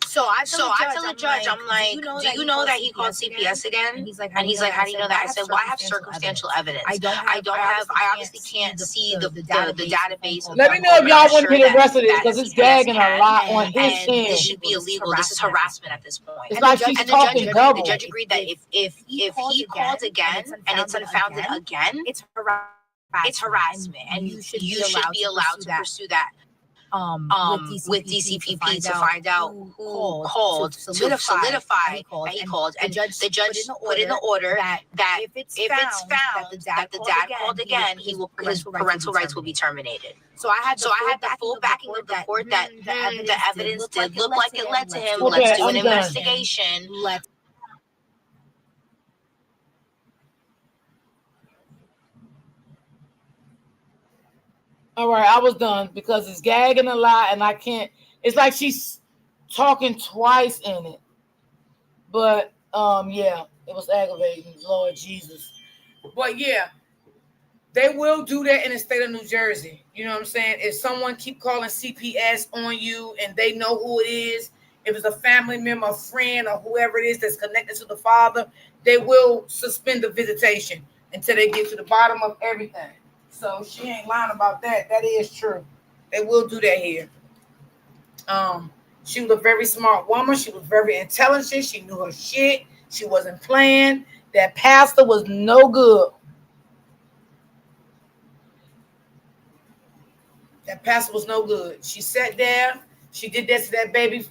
So I tell the judge, I'm like, do you know that he called CPS again? And he's like, how do you know that? I said, well, I have circumstantial evidence. I obviously can't see the database. Let me know if y'all want to hear the rest of this, because it's gagging a lot on his end. This should be illegal. This is harassment at this point. It's like she's talking double. The judge agreed that if he called again and it's unfounded again, it's harassment, and you should be allowed to pursue that. With DCPP to find out who called to solidify that he called, and the judge put in the order that if it's found that the dad called again, his parental rights will be terminated. So I had the full backing of the court that the evidence did look like it led to him. Let's do an investigation. All right, I was done because it's gagging a lot and I can't. It's like she's talking twice in it. But yeah, it was aggravating, Lord Jesus. But yeah, they will do that in the state of New Jersey. You know what I'm saying? If someone keep calling CPS on you and they know who it is, if it's a family member, a friend, or whoever it is that's connected to the father, they will suspend the visitation until they get to the bottom of everything. So she ain't lying about that. That is true. They will do that here. She was a very smart woman. She was very intelligent. She knew her shit. She wasn't playing. That pastor was no good. That pastor was no good. She sat there. She did that to that baby.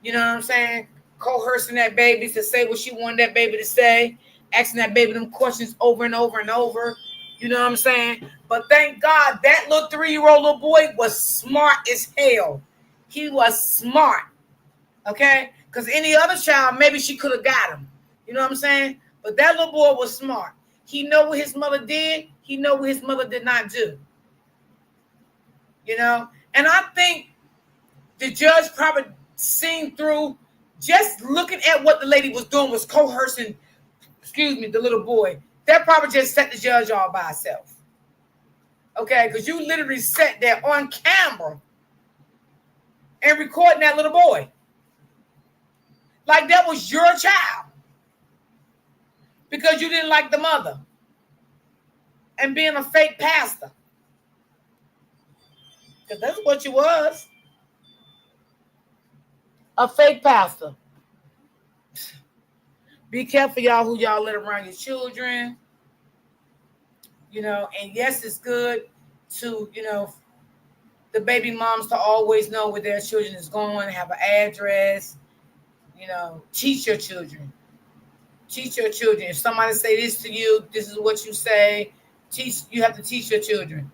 You know what I'm saying? Coercing that baby to say what she wanted that baby to say. Asking that baby them questions over and over and over. You know what I'm saying? But thank God that little 3-year-old little boy was smart as hell. He was smart. Okay? Because any other child, maybe she could have got him. You know what I'm saying? But that little boy was smart. He know what his mother did. He know what his mother did not do. You know? And I think the judge probably seen through just looking at what the lady was doing was coercing, the little boy. That probably just set the judge all by herself. Okay, because you literally sat there on camera and recording that little boy. Like that was your child. Because you didn't like the mother. And being a fake pastor. Because that's what you was. A fake pastor. Be careful, y'all, who y'all let around your children. You know, and yes, it's good to, you know, the baby moms to always know where their children is going, have an address. You know, teach your children. Teach your children. If somebody say this to you, this is what you say. You have to teach your children.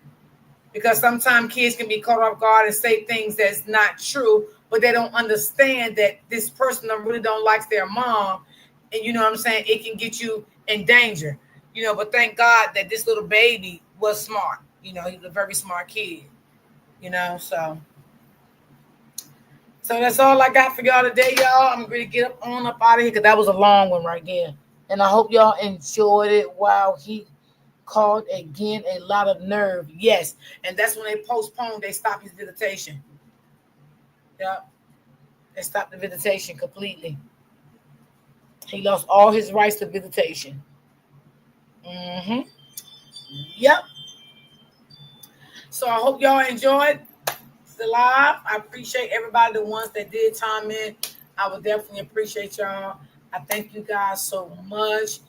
Because sometimes kids can be caught off guard and say things that's not true, but they don't understand that this person really don't like their mom. And you know what I'm saying? It can get you in danger, you know, but thank God that this little baby was smart. You know, he was a very smart kid, you know, so that's all I got for y'all today, y'all. I'm going to get up out of here because that was a long one right there. And I hope y'all enjoyed it while he called again. A lot of nerve. Yes. And that's when they postponed, they stopped his visitation. Yep. They stopped the visitation completely. He lost all his rights to visitation. Yep. So I hope y'all enjoyed the live. I appreciate everybody, the ones that did chime in. I would definitely appreciate y'all. I thank you guys so much.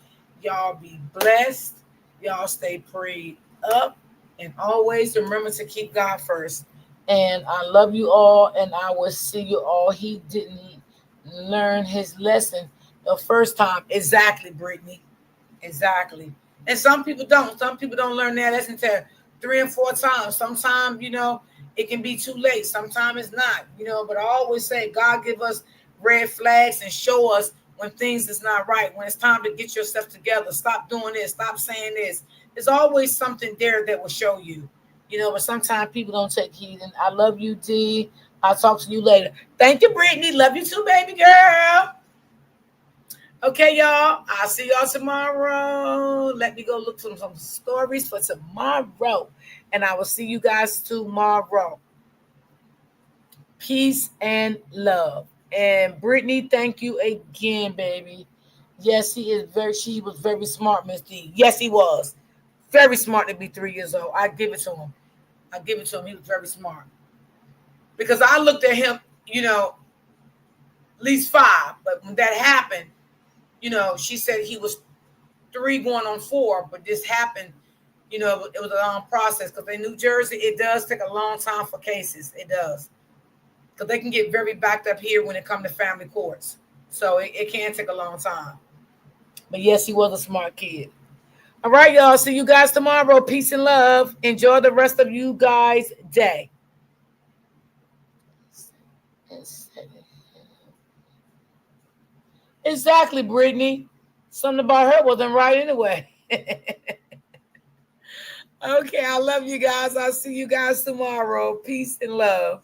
Y'all be blessed. Y'all stay prayed up. And always remember to keep God first. And I love you all. And I will see you all. He didn't learn his lesson the first time. Exactly, Brittany. Exactly. And some people don't. Some people don't learn their lesson till 3 and 4 times. Sometimes, it can be too late. Sometimes it's not, but I always say God give us red flags and show us when things is not right, when it's time to get yourself together. Stop doing this. Stop saying this. There's always something there that will show you, but sometimes people don't take heed. And I love you, D. I'll talk to you later. Thank you, Brittany. Love you too, baby girl. Okay, y'all. I'll see y'all tomorrow. Let me go look for some stories for tomorrow. And I will see you guys tomorrow. Peace and love. And Brittany, thank you again, baby. Yes, she was very smart, Miss D. Yes, he was. Very smart to be 3 years old. I give it to him. He was very smart. Because I looked at him, at least 5. But when that happened, she said he was 3 going on 4, but this happened, it was a long process because in New Jersey, it does take a long time for cases. It does. Because they can get very backed up here when it comes to family courts. So it can take a long time. But yes, he was a smart kid. All right, y'all. See you guys tomorrow. Peace and love. Enjoy the rest of you guys' day. Exactly, Brittany. Something about her wasn't right anyway. Okay, I love you guys. I'll see you guys tomorrow. Peace and love.